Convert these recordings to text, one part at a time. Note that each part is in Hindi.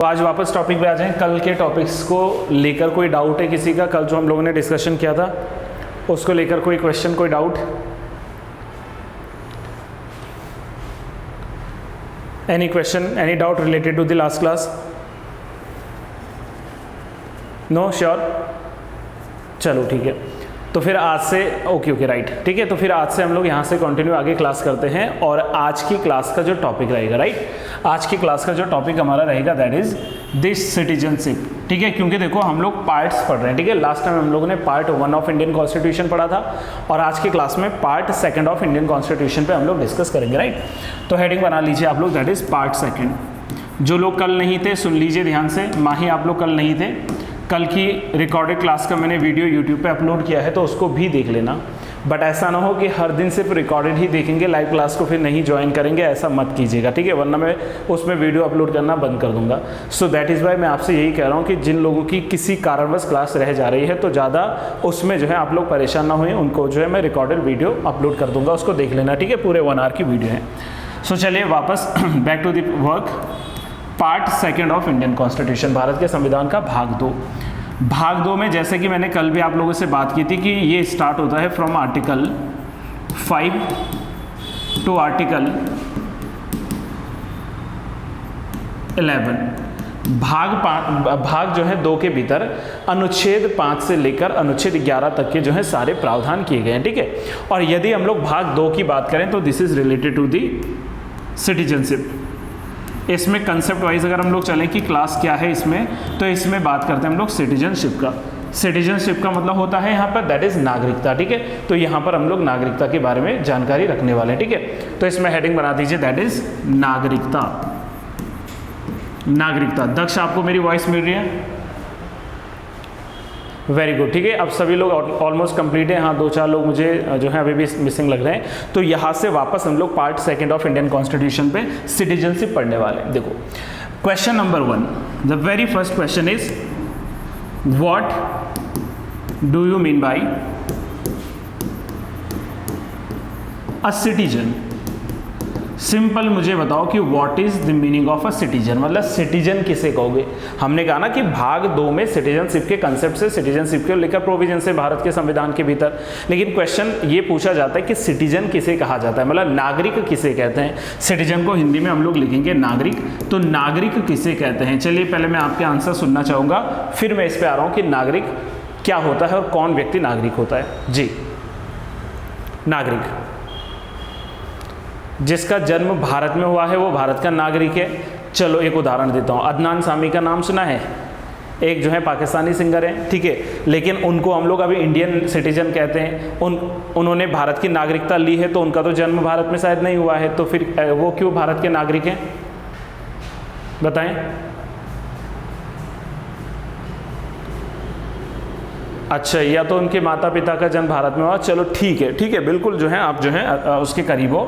तो आज वापस टॉपिक पे आ जाएं। कल के टॉपिक्स को लेकर कोई डाउट है किसी का? कल जो हम लोगों ने डिस्कशन किया था उसको लेकर कोई क्वेश्चन, कोई doubt? Any question, any doubt related to the last class? No? Sure? चलो ठीक है, तो फिर आज से ओके राइट, ठीक है। तो फिर आज से हम लोग यहाँ से कंटिन्यू आगे क्लास करते हैं। और आज की क्लास का जो टॉपिक रहेगा, राइट, आज की क्लास का जो टॉपिक हमारा रहेगा दैट इज दिस सिटीजनशिप, ठीक है। क्योंकि देखो हम लोग पार्ट्स पढ़ रहे हैं, ठीक है। लास्ट टाइम हम लोगों ने पार्ट 1 ऑफ इंडियन कॉन्स्टिट्यूशन पढ़ा था और आज की क्लास में पार्ट 2 ऑफ इंडियन कॉन्स्टिट्यूशन पे हम लोग डिस्कस करेंगे, राइट। तो हेडिंग बना लीजिए आप लोग, दैट इज पार्ट 2। जो लोग कल नहीं थे सुन लीजिए ध्यान से। माही आप लोग कल नहीं थे, कल की रिकॉर्डेड क्लास का मैंने वीडियो यूट्यूब पे अपलोड किया है तो उसको भी देख लेना। बट ऐसा ना हो कि हर दिन सिर्फ रिकॉर्डेड ही देखेंगे, लाइव क्लास को फिर नहीं ज्वाइन करेंगे, ऐसा मत कीजिएगा, ठीक है। वरना मैं उसमें वीडियो अपलोड करना बंद कर दूंगा। सो दैट इज़ वाई मैं आपसे यही कह रहा हूँ कि जिन लोगों की किसी कारणवश क्लास रह जा रही है तो ज़्यादा उसमें जो है आप लोग परेशान ना हुए, उनको जो है मैं रिकॉर्डेड वीडियो अपलोड कर दूंगा, उसको देख लेना, ठीक है। पूरे 1 आवर की वीडियो है। सो चलिए वापस back to the work. Part 2 ऑफ इंडियन कॉन्स्टिट्यूशन, भारत के संविधान का भाग 2। भाग 2 में जैसे कि मैंने कल भी आप लोगों से बात की थी कि ये स्टार्ट होता है फ्रॉम आर्टिकल 5 टू आर्टिकल 11। भाग जो है 2 के भीतर अनुच्छेद 5 से लेकर अनुच्छेद 11 तक के जो है सारे प्रावधान किए गए हैं, ठीक है। और यदि हम लोग भाग 2 की बात करें तो this is related to the citizenship. इसमें कंसेप्ट वाइज अगर हम लोग चलें कि क्लास क्या है इसमें, तो इसमें बात करते हैं हम लोग सिटीजनशिप का। सिटीजनशिप का मतलब होता है यहाँ पर दैट इज नागरिकता, ठीक है। तो यहाँ पर हम लोग नागरिकता के बारे में जानकारी रखने वाले हैं, ठीक है। तो इसमें हेडिंग बना दीजिए दैट इज नागरिकता। नागरिकता। दक्ष आपको मेरी वॉइस मिल रही है? वेरी गुड, ठीक है। अब सभी लोग ऑलमोस्ट कंप्लीट है। हाँ, 2-4 लोग मुझे जो है अभी भी मिसिंग लग रहे हैं। तो यहाँ से वापस हम लोग पार्ट 2 ऑफ इंडियन कॉन्स्टिट्यूशन पे सिटीजनशिप पढ़ने वाले हैं। देखो question number 1, the very first question is what do you mean by a citizen? Simple मुझे बताओ कि what is the meaning of a citizen, मतलब सिटीजन किसे कहोगे? हमने कहा ना कि भाग 2 में सिटीजनशिप के कंसेप्ट से, सिटीजनशिप को लेकर प्रोविजन से भारत के संविधान के भीतर। लेकिन क्वेश्चन ये पूछा जाता है कि सिटीजन किसे कहा जाता है, मतलब नागरिक किसे कहते हैं। सिटीजन को हिंदी में हम लोग लिखेंगे नागरिक। तो नागरिक किसे कहते हैं? चलिए पहले मैं आपके आंसर सुनना चाहूंगा, फिर मैं इस पे आ रहा हूं कि नागरिक क्या होता है और कौन व्यक्ति नागरिक होता है। जी, नागरिक जिसका जन्म भारत में हुआ है वो भारत का नागरिक है। चलो एक उदाहरण देता हूँ। अदनान सामी का नाम सुना है? एक जो है पाकिस्तानी सिंगर है, ठीक है, लेकिन उनको हम लोग अभी इंडियन सिटीजन कहते हैं। उन्होंने भारत की नागरिकता ली है तो उनका तो जन्म भारत में शायद नहीं हुआ है, तो फिर वो क्यों भारत के नागरिक हैं? बताएं। अच्छा, या तो उनके माता पिता का जन्म भारत में हुआ। चलो ठीक है, बिल्कुल जो है आप जो है उसके करीब हो।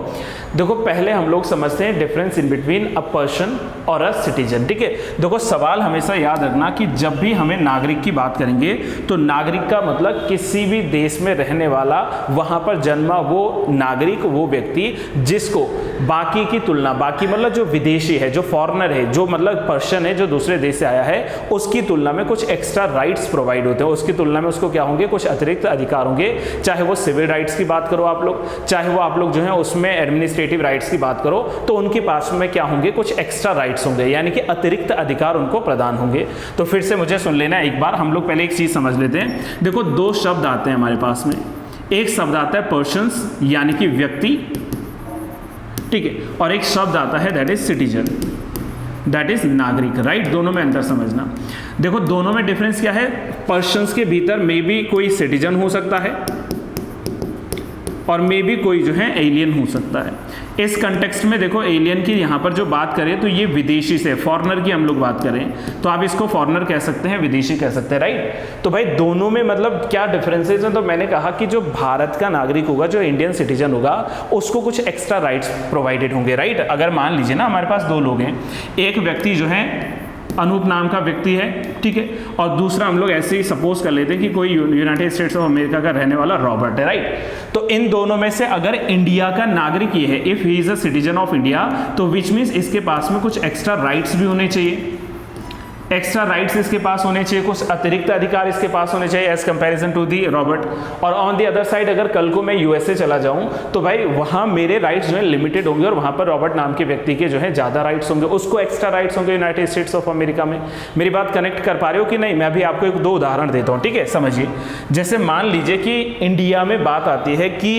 देखो पहले हम लोग समझते हैं difference in between a person और अ सिटीजन, ठीक है। देखो सवाल हमेशा याद रखना कि जब भी हमें नागरिक की बात करेंगे तो नागरिक का मतलब किसी भी देश में रहने वाला, वहां पर जन्मा वो नागरिक, वो व्यक्ति जिसको बाकी की तुलना, बाकी मतलब जो विदेशी है, जो फॉरेनर है, जो मतलब पर्सन है जो दूसरे देश से आया है, उसकी तुलना में कुछ एक्स्ट्रा राइट्स प्रोवाइड होते हैं। उसकी तुलना में उसको क्या होंगे? कुछ अतिरिक्त अधिकार होंगे। चाहे वो सिविल राइट्स की बात करो आप लोग, चाहे वो आप लोग जो है उसमें एडमिनिस्ट्रेटिव राइट्स की बात करो, तो उनके पास में क्या होंगे? कुछ एक्स्ट्रा राइट्स होंगे, यानी कि अतिरिक्त अधिकार उनको प्रदान होंगे। तो फिर से मुझे सुन लेना एक बार। हम लोग पहले एक चीज समझ लेते हैं। देखो 2 शब्द आते हैं हमारे पास में। एक शब्द आता है पर्सन्स यानी कि व्यक्ति, ठीक है, और एक शब्द आता है that is citizen, that is नागरिक, राइट। दोनों में अंतर समझना। देखो दोनों में डिफरेंस क्या है? पर्सन्स के भीतर मे बी कोई सिटीजन हो सकता है और मे बी कोई जो है एलियन हो सकता है। इस कंटेक्स्ट में देखो एलियन की यहाँ पर जो बात करें तो ये विदेशी से, फॉरेनर की हम लोग बात करें तो आप इसको फॉरेनर कह सकते हैं, विदेशी कह सकते हैं, राइट। तो भाई दोनों में मतलब क्या डिफरेंसेस हैं? तो मैंने कहा कि जो भारत का नागरिक होगा, जो इंडियन सिटीजन होगा, उसको कुछ एक्स्ट्रा राइट्स प्रोवाइडेड होंगे, राइट। अगर मान लीजिए ना हमारे पास 2 लोग हैं, एक व्यक्ति जो है अनूप नाम का व्यक्ति है, ठीक है, और दूसरा हम लोग ऐसे ही सपोज कर लेते हैं कि कोई यूनाइटेड स्टेट्स ऑफ अमेरिका का रहने वाला रॉबर्ट है, राइट। तो इन दोनों में से अगर इंडिया का नागरिक ये है, if he is a citizen of India, तो विच मीन्स इसके पास में कुछ एक्स्ट्रा राइट्स भी होने चाहिए, एक्स्ट्रा राइट्स इसके पास होने चाहिए, कुछ अतिरिक्त अधिकार इसके पास होने चाहिए as comparison to the Robert. और ऑन दी अदर साइड अगर कल को मैं यूएसए चला जाऊं तो भाई वहां मेरे राइट्स जो है लिमिटेड होंगे और वहां पर रॉबर्ट नाम के व्यक्ति के जो है ज्यादा राइट्स होंगे, उसको एक्स्ट्रा राइट्स होंगे यूनाइटेड स्टेट्स ऑफ अमेरिका में। मेरी बात कनेक्ट कर पा रहे हो कि नहीं? मैं अभी आपको एक दो उदाहरण देता हूं, ठीक है, समझिए। जैसे मान लीजिए कि इंडिया में बात आती है कि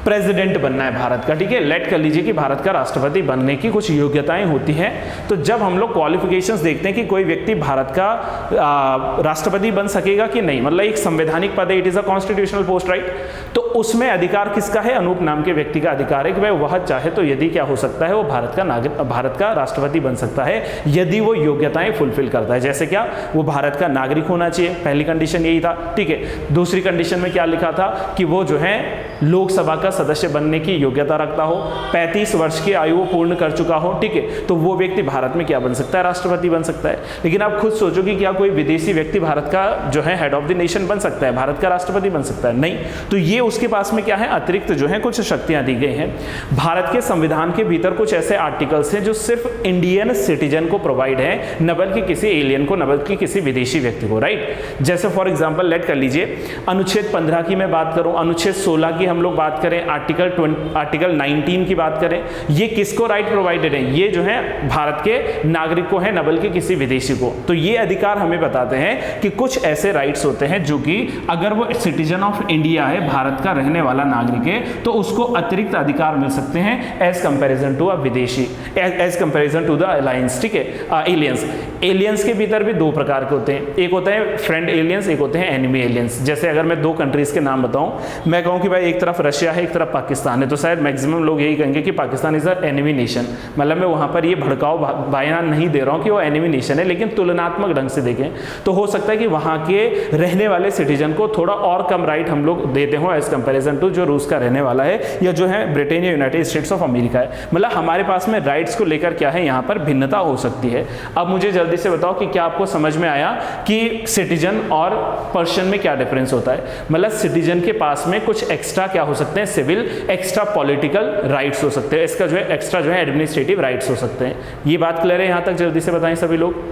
प्रेसिडेंट बनना है भारत का, ठीक है, लेट कर लीजिए कि भारत का राष्ट्रपति बनने की कुछ योग्यताएं होती हैं। तो जब हम लोग क्वालिफिकेशंस देखते हैं कि कोई व्यक्ति भारत का राष्ट्रपति बन सकेगा कि नहीं, मतलब एक संवैधानिक पद है, it is a constitutional post, right, तो उसमें अधिकार किसका है? अनूप नाम के व्यक्ति का अधिकार है कि भाई वह चाहे तो यदि क्या हो सकता है, वो भारत का राष्ट्रपति बन सकता है यदि वो योग्यताएं फुलफिल करता है। जैसे क्या? वो भारत का नागरिक होना चाहिए, पहली कंडीशन यही था, ठीक है। दूसरी कंडीशन में क्या लिखा था कि वो जो है लोकसभा का सदस्य बनने की योग्यता रखता हो, 35 वर्ष की आयु पूर्ण कर चुका हो, ठीक है, तो वो व्यक्ति भारत में क्या बन सकता है? राष्ट्रपति बन सकता है। लेकिन आप खुद सोचो कि क्या कोई विदेशी व्यक्ति भारत का जो है हेड ऑफ द नेशन बन सकता है, भारत का राष्ट्रपति बन सकता है? नहीं। तो ये उसके पास में क्या है? अतिरिक्त जो है कुछ शक्तियां दी गई हैं। भारत के संविधान के भीतर कुछ ऐसे आर्टिकल्स हैं जो सिर्फ इंडियन सिटीजन को प्रोवाइड है, न बल्कि किसी एलियन को, न बल्कि किसी विदेशी व्यक्ति को, राइट। जैसे फॉर एग्जाम्पल लेट कर लीजिए अनुच्छेद 15 की मैं बात करूं, अनुच्छेद 16 की हम लोग बात करें, आर्टिकल 19 की बात करें, ये किसको राइट प्रोवाइडेड है? ये जो है भारत के नागरिक को है, न बल्कि किसी विदेशी को। तो ये अधिकार हमें बताते हैं कि कुछ ऐसे राइट्स होते हैं जो कि अगर वो सिटीजन ऑफ इंडिया है, भारत का रहने वाला नागरिक है, तो उसको अतिरिक्त अधिकार मिल सकते हैं एज कंपैरिजन टू अ विदेशी, as comparison to the alliance, ठीक है। एलियंस, एलियंस के भीतर भी दो प्रकार के होते हैं, एक होता है फ्रेंड एलियंस, एक होते हैं एनिमी एलियंस। जैसे अगर मैं दो कंट्रीज के नाम बताऊं, मैं कहूं कि भाई एक तरफ रशिया है, एक तरफ पाकिस्तान है, तो शायद मैक्सिमम लोग यही कहेंगे कि Pakistan is a enemy nation. मतलब मैं वहां पर ये भड़काऊ बयान नहीं दे रहा हूं कि वो एनिमी नेशन है, लेकिन तुलनात्मक ढंग से देखें तो हो सकता है कि वहां के रहने वाले सिटीजन को थोड़ा और कम राइट हम लोग देते हो एज कंपैरिजन टू जो रूस का रहने वाला है या जो है ब्रिटेन या यूनाइटेड स्टेट्स ऑफ अमेरिका है। मतलब हमारे पास में राइट्स को लेकर क्या है, यहाँ पर भिन्नता हो सकती है। अब मुझे जल्दी से बताओ कि क्या आपको समझ में आया कि सिटीजन और पर्सन में क्या डिफरेंस होता है? मतलब सिटीजन के पास में कुछ एक्स्ट्रा क्या हो सकते हैं? सिविल, एक्स्ट्रा पॉलिटिकल राइट्स हो सकते हैं, इसका जो है एक्स्ट्रा जो है एडमिनिस्ट्रेटिव राइट्स हो सकते हैं। ये बात क्लियर है यहाँ तक? जल्दी से बताएं सभी लोग।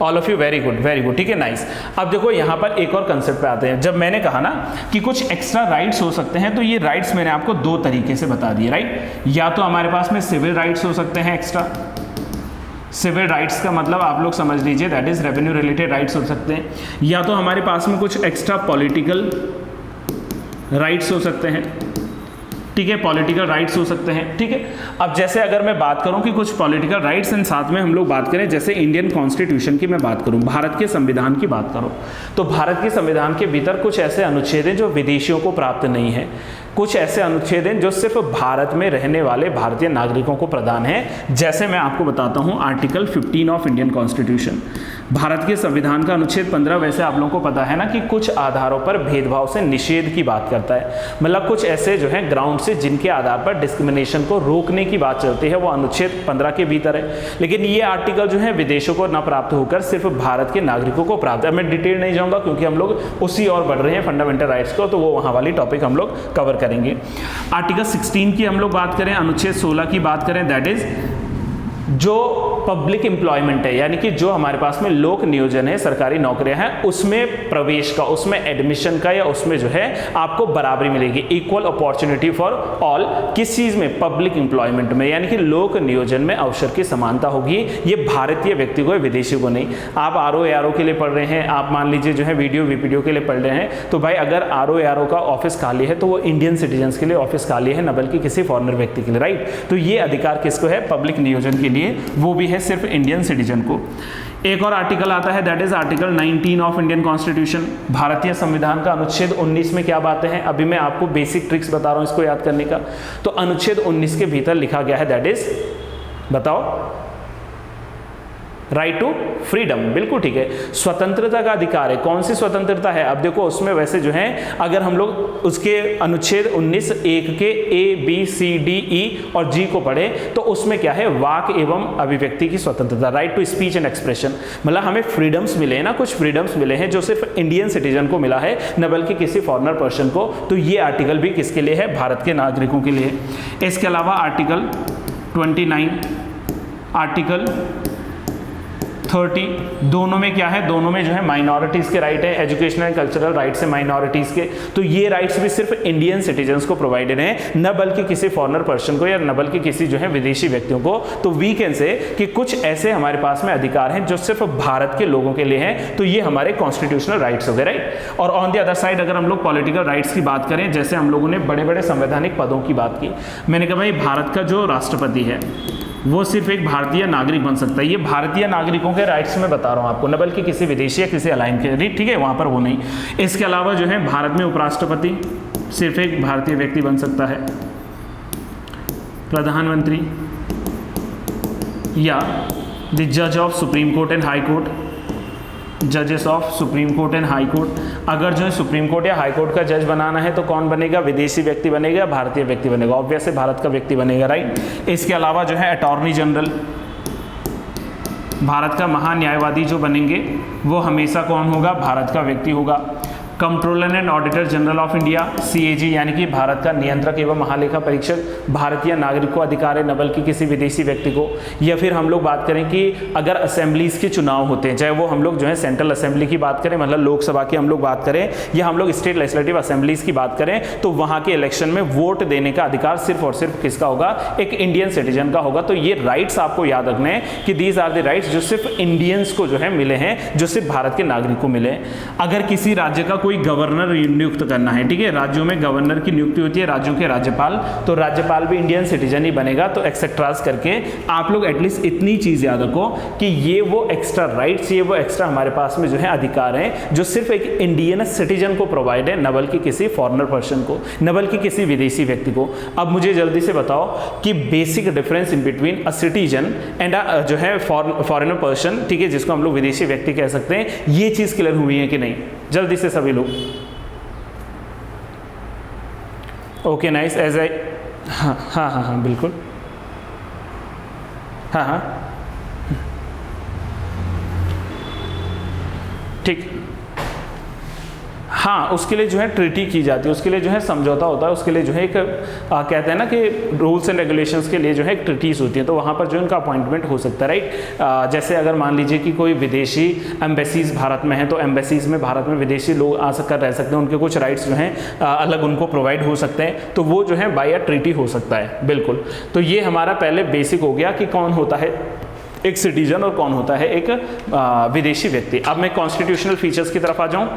All of you very good, ठीक है, नाइस। अब देखो यहाँ पर एक और कंसेप्ट पे आते हैं। जब मैंने कहा ना कि कुछ एक्स्ट्रा राइट्स हो सकते हैं, तो ये राइट्स मैंने आपको दो तरीके से बता दिए, राइट। या तो हमारे पास में सिविल राइट्स हो सकते हैं एक्स्ट्रा, सिविल राइट्स का मतलब आप लोग समझ लीजिए that is revenue related rights हो सकते हैं, या तो हमारे पास में कुछ एक्स्ट्रा पॉलिटिकल राइट्स हो सकते हैं, ठीक है, पॉलिटिकल राइट्स हो सकते हैं, ठीक है। अब जैसे अगर मैं बात करूं कि कुछ पॉलिटिकल राइट्स एंड साथ में हम लोग बात करें, जैसे इंडियन कॉन्स्टिट्यूशन की मैं बात करूं, भारत के संविधान की बात करूं, तो भारत के संविधान के भीतर कुछ ऐसे अनुच्छेद हैं जो विदेशियों को प्राप्त नहीं है, कुछ ऐसे अनुच्छेद हैं जो सिर्फ भारत में रहने वाले भारतीय नागरिकों को प्रदान है। जैसे मैं आपको बताता हूं article 15 of Indian constitution, Bharat के संविधान का अनुच्छेद 15, वैसे आप लोगों को पता है ना कि कुछ आधारों पर भेदभाव से निषेध की बात करता है। मतलब कुछ ऐसे जो है ग्राउंड से जिनके आधार पर डिस्क्रिमिनेशन को रोकने की बात चलती है, वो अनुच्छेद 15 के भीतर है। लेकिन ये आर्टिकल जो है विदेशों को न प्राप्त होकर सिर्फ भारत के नागरिकों को प्राप्त है। मैं डिटेल नहीं जाऊंगा क्योंकि हम लोग उसी और बढ़ रहे हैं फंडामेंटल राइट्स को, तो वो वहाँ वाली टॉपिक हम लोग कवर करेंगे। आर्टिकल 16 की हम लोग बात करें, अनुच्छेद 16 की बात करें, दैट इज जो पब्लिक एम्प्लॉयमेंट है, यानी कि जो हमारे पास में लोक नियोजन है, सरकारी नौकरियां हैं, उसमें प्रवेश का, उसमें एडमिशन का, या उसमें जो है आपको बराबरी मिलेगी, इक्वल अपॉर्चुनिटी फॉर ऑल। किस चीज में? पब्लिक एम्प्लॉयमेंट में, यानी कि लोक नियोजन में अवसर की समानता होगी। ये भारतीय व्यक्ति को है, विदेशी को नहीं। आप RO के लिए पढ़ रहे हैं, आप मान लीजिए जो है VPO के लिए पढ़ रहे हैं, तो भाई अगर RO का ऑफिस खाली है तो वो इंडियन सिटीजन के लिए ऑफिस खाली है, न बल्कि किसी फॉरेनर व्यक्ति के लिए, राइट। तो ये अधिकार किसको है? पब्लिक नियोजन के लिए, वो भी है सिर्फ इंडियन सिटीजन को। एक और आर्टिकल आता है, that is article 19 of Indian constitution. भारतीय संविधान का अनुच्छेद 19 में क्या बातें हैं? अभी मैं आपको बेसिक ट्रिक्स बता रहा हूं इसको याद करने का। तो अनुच्छेद 19 के भीतर लिखा गया है, दैट इज, बताओ, राइट टू फ्रीडम। बिल्कुल ठीक है, स्वतंत्रता का अधिकार है। कौन सी स्वतंत्रता है? अब देखो उसमें वैसे जो है अगर हम लोग उसके अनुच्छेद 19(1) के A, B, C, D, E और G को पढ़े तो उसमें क्या है? वाक एवं अभिव्यक्ति की स्वतंत्रता, right to speech and expression. मतलब हमें फ्रीडम्स मिले हैं ना, कुछ फ्रीडम्स मिले हैं जो सिर्फ इंडियन सिटीजन को मिला है, न बल्कि किसी फॉरेनर पर्सन को। तो ये आर्टिकल भी किसके लिए है? भारत के नागरिकों के लिए। इसके अलावा आर्टिकल 29 आर्टिकल 30, दोनों में क्या है, दोनों में जो है माइनॉरिटीज़ के राइट है, एजुकेशनल एंड कल्चरल राइट्स है माइनॉरिटीज़ के। तो ये राइट्स भी सिर्फ इंडियन सिटीजन्स को प्रोवाइडेड हैं, न बल्कि किसी फॉरेनर पर्सन को या न बल्कि किसी जो है विदेशी व्यक्तियों को। तो वी कैन से कि कुछ ऐसे हमारे पास में अधिकार हैं जो सिर्फ भारत के लोगों के लिए हैं। तो ये हमारे कॉन्स्टिट्यूशनल राइट्स हो गए, राइट। और ऑन द अदर साइड अगर हम लोग पॉलिटिकल राइट्स की बात करें, जैसे हम लोगों ने बड़े बड़े संवैधानिक पदों की बात की, मैंने कहा भाई भारत का जो राष्ट्रपति है वो सिर्फ एक भारतीय नागरिक बन सकता है। ये भारतीय नागरिकों के राइट्स में बता रहा हूँ आपको, न बल्कि किसी विदेशी या किसी अलाइन के, ठीक है, वहाँ पर वो नहीं। इसके अलावा जो है भारत में उपराष्ट्रपति सिर्फ एक भारतीय व्यक्ति बन सकता है, प्रधानमंत्री या द जज of supreme court and high court, जजेस of supreme court and high court. अगर जो है सुप्रीम कोर्ट या हाई कोर्ट का जज बनाना है तो कौन बनेगा, विदेशी व्यक्ति बनेगा, भारतीय व्यक्ति बनेगा, ऑब्वियस है भारत का व्यक्ति बनेगा, राइट। इसके अलावा जो है अटॉर्नी जनरल, भारत का महान्यायवादी जो बनेंगे वो हमेशा कौन होगा, भारत का व्यक्ति होगा। Controller and auditor general of India, CAG, यानी कि भारत का नियंत्रक एवं महालेखा परीक्षक, भारतीय नागरिक को अधिकार है, न बल्कि किसी विदेशी व्यक्ति को। या फिर हम लोग बात करें कि अगर असेंबलीज के चुनाव होते हैं, चाहे वो हम लोग जो है सेंट्रल असेंबली की बात करें, मतलब लोकसभा की हम लोग बात करें, या हम लोग स्टेट लेजिस्लेटिव असेंबलीज की बात करें, तो वहाँ के इलेक्शन में वोट देने का अधिकार सिर्फ और सिर्फ किसका होगा, एक इंडियन सिटीजन का होगा। तो ये राइट्स आपको याद रखने हैं कि दीज आर द राइट्स जो सिर्फ इंडियंस को जो है मिले हैं, जो सिर्फ भारत के नागरिक को मिले हैं। अगर किसी राज्य का कोई गवर्नर नियुक्त करना है, ठीक है, राज्यों में गवर्नर की नियुक्ति होती है, राज्यों के राज्यपाल, तो राज्यपाल भी इंडियन सिटीजन ही बनेगा। तो एक्सेट्रास करके आप लोग एटलीस्ट इतनी चीज याद रखो कि ये वो एक्स्ट्रा राइट्स, ये वो एक्स्ट्रा हमारे पास में जो है अधिकार हैं जो सिर्फ एक इंडियन सिटीजन को प्रोवाइड है, न बल्कि किसी फॉरेनर पर्सन को, न बल्कि किसी विदेशी व्यक्ति को। अब मुझे जल्दी से बताओ कि basic difference in between a citizen and जो है फॉरेनर पर्सन, ठीक है, जिसको हम लोग विदेशी व्यक्ति कह सकते हैं, ये चीज क्लियर हुई है कि नहीं, जल्दी से सभी लोग। ओके नाइस, एज आई, हाँ हाँ हाँ हाँ बिल्कुल, हाँ हाँ ठीक, हाँ उसके लिए जो है ट्रीटी की जाती है, उसके लिए जो है समझौता होता है, उसके लिए जो है एक कहते हैं ना कि रूल्स एंड रेगुलेशंस के लिए जो है एक ट्रीटीज होती है, तो वहाँ पर जो इनका अपॉइंटमेंट हो सकता है, राइट। जैसे अगर मान लीजिए कि कोई विदेशी एम्बेसीज भारत में है, तो एम्बेसीज में भारत में विदेशी लोग आ कर रह सकते हैं, उनके कुछ राइट्स जो हैं अलग उनको प्रोवाइड हो सकते हैं, तो वो जो है बाय अ ट्रीटी हो सकता है, बिल्कुल। तो ये हमारा पहले बेसिक हो गया कि कौन होता है एक सिटीजन और कौन होता है एक विदेशी व्यक्ति। अब मैं कॉन्स्टिट्यूशनल फीचर्स की तरफ आ जाऊँ।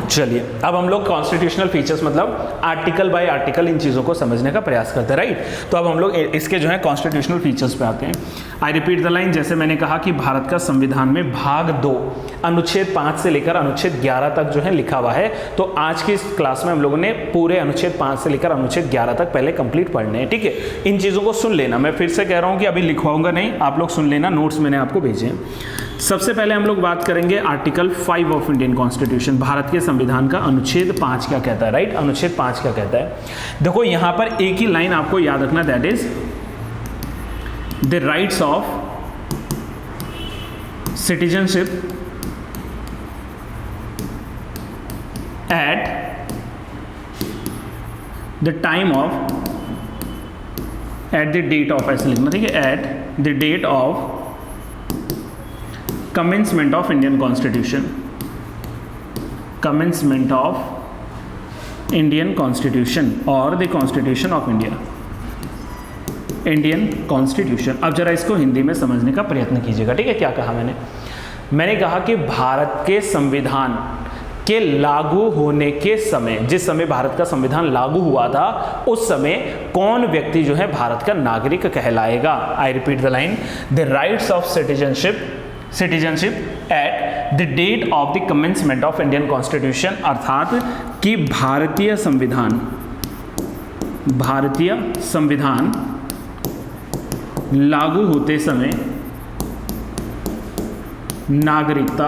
चलिए अब हम लोग कॉन्स्टिट्यूशनल फीचर्स मतलब आर्टिकल बाय आर्टिकल इन चीज़ों को समझने का प्रयास करते हैं, राइट। तो अब हम लोग इसके जो है कॉन्स्टिट्यूशनल फीचर्स पे आते हैं। आई रिपीट द लाइन, जैसे मैंने कहा कि भारत का संविधान में भाग 2 अनुच्छेद 5 से लेकर अनुच्छेद 11 तक जो है लिखा हुआ है। तो आज की इस क्लास में हम लोगों ने पूरे अनुच्छेद 5 से लेकर अनुच्छेद 11 तक पहले कंप्लीट पढ़ने हैं, ठीक है। इन चीज़ों को सुन लेना, मैं फिर से कह रहा हूँ कि अभी लिखवाऊंगा नहीं, आप लोग सुन लेना, नोट्स मैंने आपको भेजे हैं। सबसे पहले हम लोग बात करेंगे article 5 of Indian constitution, Bharat के संविधान का अनुच्छेद 5 क्या कहता है, राइट। अनुच्छेद 5 क्या कहता है, देखो यहां पर एक ही लाइन आपको याद रखना, that is the rights of citizenship at the time of, at the date of ऐसे लिखना, ठीक है, at the date of commencement of Indian Constitution, commencement of Indian Constitution और the Constitution of India, Indian Constitution। अब जरा इसको हिंदी में समझने का प्रयत्न कीजिएगा, ठीक है। क्या कहा मैंने कहा कि भारत के संविधान के लागू होने के समय, जिस समय भारत का संविधान लागू हुआ था, उस समय कौन व्यक्ति जो है भारत का नागरिक कहलाएगा। I repeat the line, the rights of citizenship at the date of the commencement of Indian constitution, अर्थात कि भारतीय संविधान लागू होते समय नागरिकता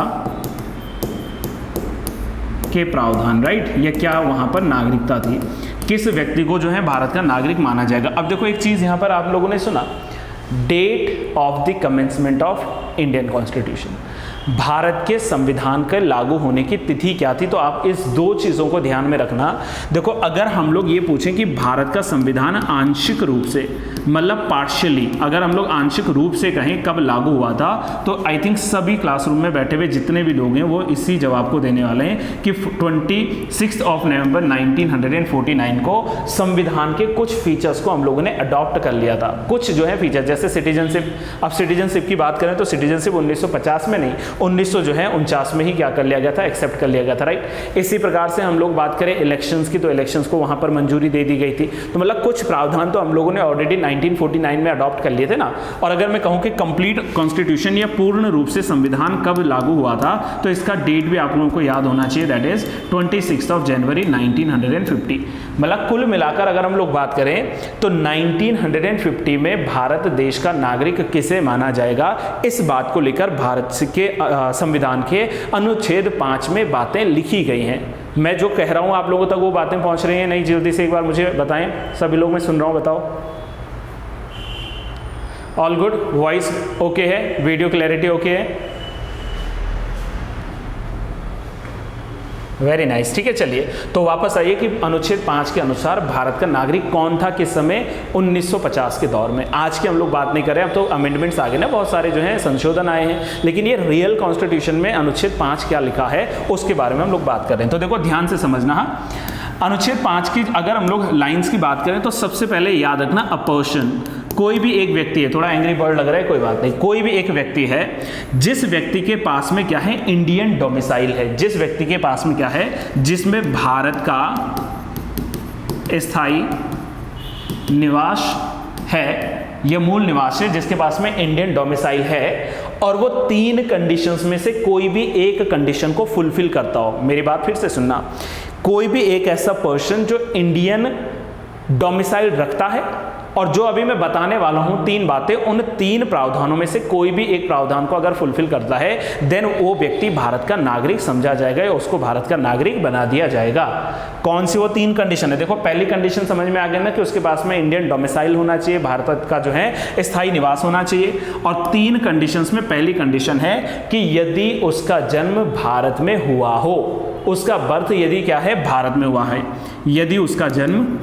के प्रावधान, राइट। या क्या वहां पर नागरिकता थी, किस व्यक्ति को जो है भारत का नागरिक माना जाएगा। अब देखो एक चीज यहां पर आप लोगों ने सुना, date of the commencement of Indian constitution. Bharat के संविधान के लागू होने की तिथि क्या थी? तो आप इस दो चीज़ों को ध्यान में रखना। देखो, अगर हम लोग ये पूछें कि भारत का संविधान आंशिक रूप से, मतलब पार्शियली, अगर हम लोग आंशिक रूप से कहें कब लागू हुआ था, तो आई थिंक सभी क्लासरूम में बैठे हुए जितने भी लोग हैं वो इसी जवाब को देने वाले हैं कि 26 नवंबर 1949 को संविधान के कुछ फीचर्स को हम लोगों ने अडॉप्ट कर लिया था। कुछ जो है फीचर, जैसे सिटीजनशिप, अब सिटीजनशिप की बात करें तो सिटीजनशिप 1950 में नहीं, 1949 में ही क्या कर लिया गया था, एक्सेप्ट कर लिया गया था, राइट। इसी प्रकार से हम लोग बात करें इलेक्शंस की, तो इलेक्शंस को वहां पर मंजूरी दे दी गई थी। तो मतलब कुछ प्रावधान तो हम लोगों ने ऑलरेडी 1949 में अडॉप्ट कर लिए थे ना। और अगर मैं कहूं कि कंप्लीट कॉन्स्टिट्यूशन या पूर्ण रूप से संविधान कब लागू हुआ था, तो इसका डेट भी आप लोगों को याद होना चाहिए, दैट इज 26 जनवरी 1950। मतलब कुल मिलाकर अगर हम लोग बात करें तो 1950 में भारत देश का नागरिक किसे माना जाएगा, इस बात को लेकर भारत के संविधान के अनुच्छेद 5 में बातें लिखी गई हैं। मैं जो कह रहा हूं आप लोगों तक वो बातें पहुंच रही हैं नहीं? जल्दी से एक बार मुझे बताएं, सभी लोग, मैं सुन रहा हूं, बताओ। ऑल गुड, वॉइस ओके है, वीडियो क्लैरिटी ओके है, वेरी नाइस, ठीक है। चलिए तो वापस आइए कि अनुच्छेद 5 के अनुसार भारत का नागरिक कौन था किस समय, 1950 के दौर में। आज की हम लोग बात नहीं कर रहे हैं, अब तो अमेंडमेंट्स आ गए ना, बहुत सारे जो हैं संशोधन आए हैं, लेकिन ये रियल कॉन्स्टिट्यूशन में अनुच्छेद 5 क्या लिखा है उसके बारे में हम लोग बात कर रहे हैं। तो देखो ध्यान से समझना, अनुच्छेद 5 की अगर हम लोग लाइन्स की बात करें तो सबसे पहले याद रखना, अ पर्सन, कोई भी एक व्यक्ति है, थोड़ा एंग्री बर्ड लग रहा है, कोई बात नहीं, कोई भी एक व्यक्ति है जिस व्यक्ति के पास में क्या है, इंडियन डोमिसाइल है, जिस व्यक्ति के पास में क्या है, जिसमें भारत का स्थायी निवास है, यह मूल निवास है, जिसके पास में इंडियन डोमिसाइल है, और वो 3 कंडीशंस में से कोई भी एक कंडीशन को फुलफिल करता हो। मेरी बात फिर से सुनना, कोई भी एक ऐसा पर्सन जो इंडियन डोमिसाइल रखता है, और जो अभी मैं बताने वाला हूं 3 बातें, उन 3 प्रावधानों में से कोई भी एक प्रावधान को अगर फुलफिल करता है, देन वो व्यक्ति भारत का नागरिक समझा जाएगा या उसको भारत का नागरिक बना दिया जाएगा। कौन सी वो 3 कंडीशन है? देखो, पहली कंडीशन समझ में आ गया ना कि उसके पास में इंडियन डोमिसाइल होना चाहिए, भारत का जो है स्थायी निवास होना चाहिए। और 3 कंडीशंस में पहली कंडीशन है कि यदि उसका जन्म भारत में हुआ हो, उसका बर्थ यदि क्या है, भारत में हुआ है, यदि उसका जन्म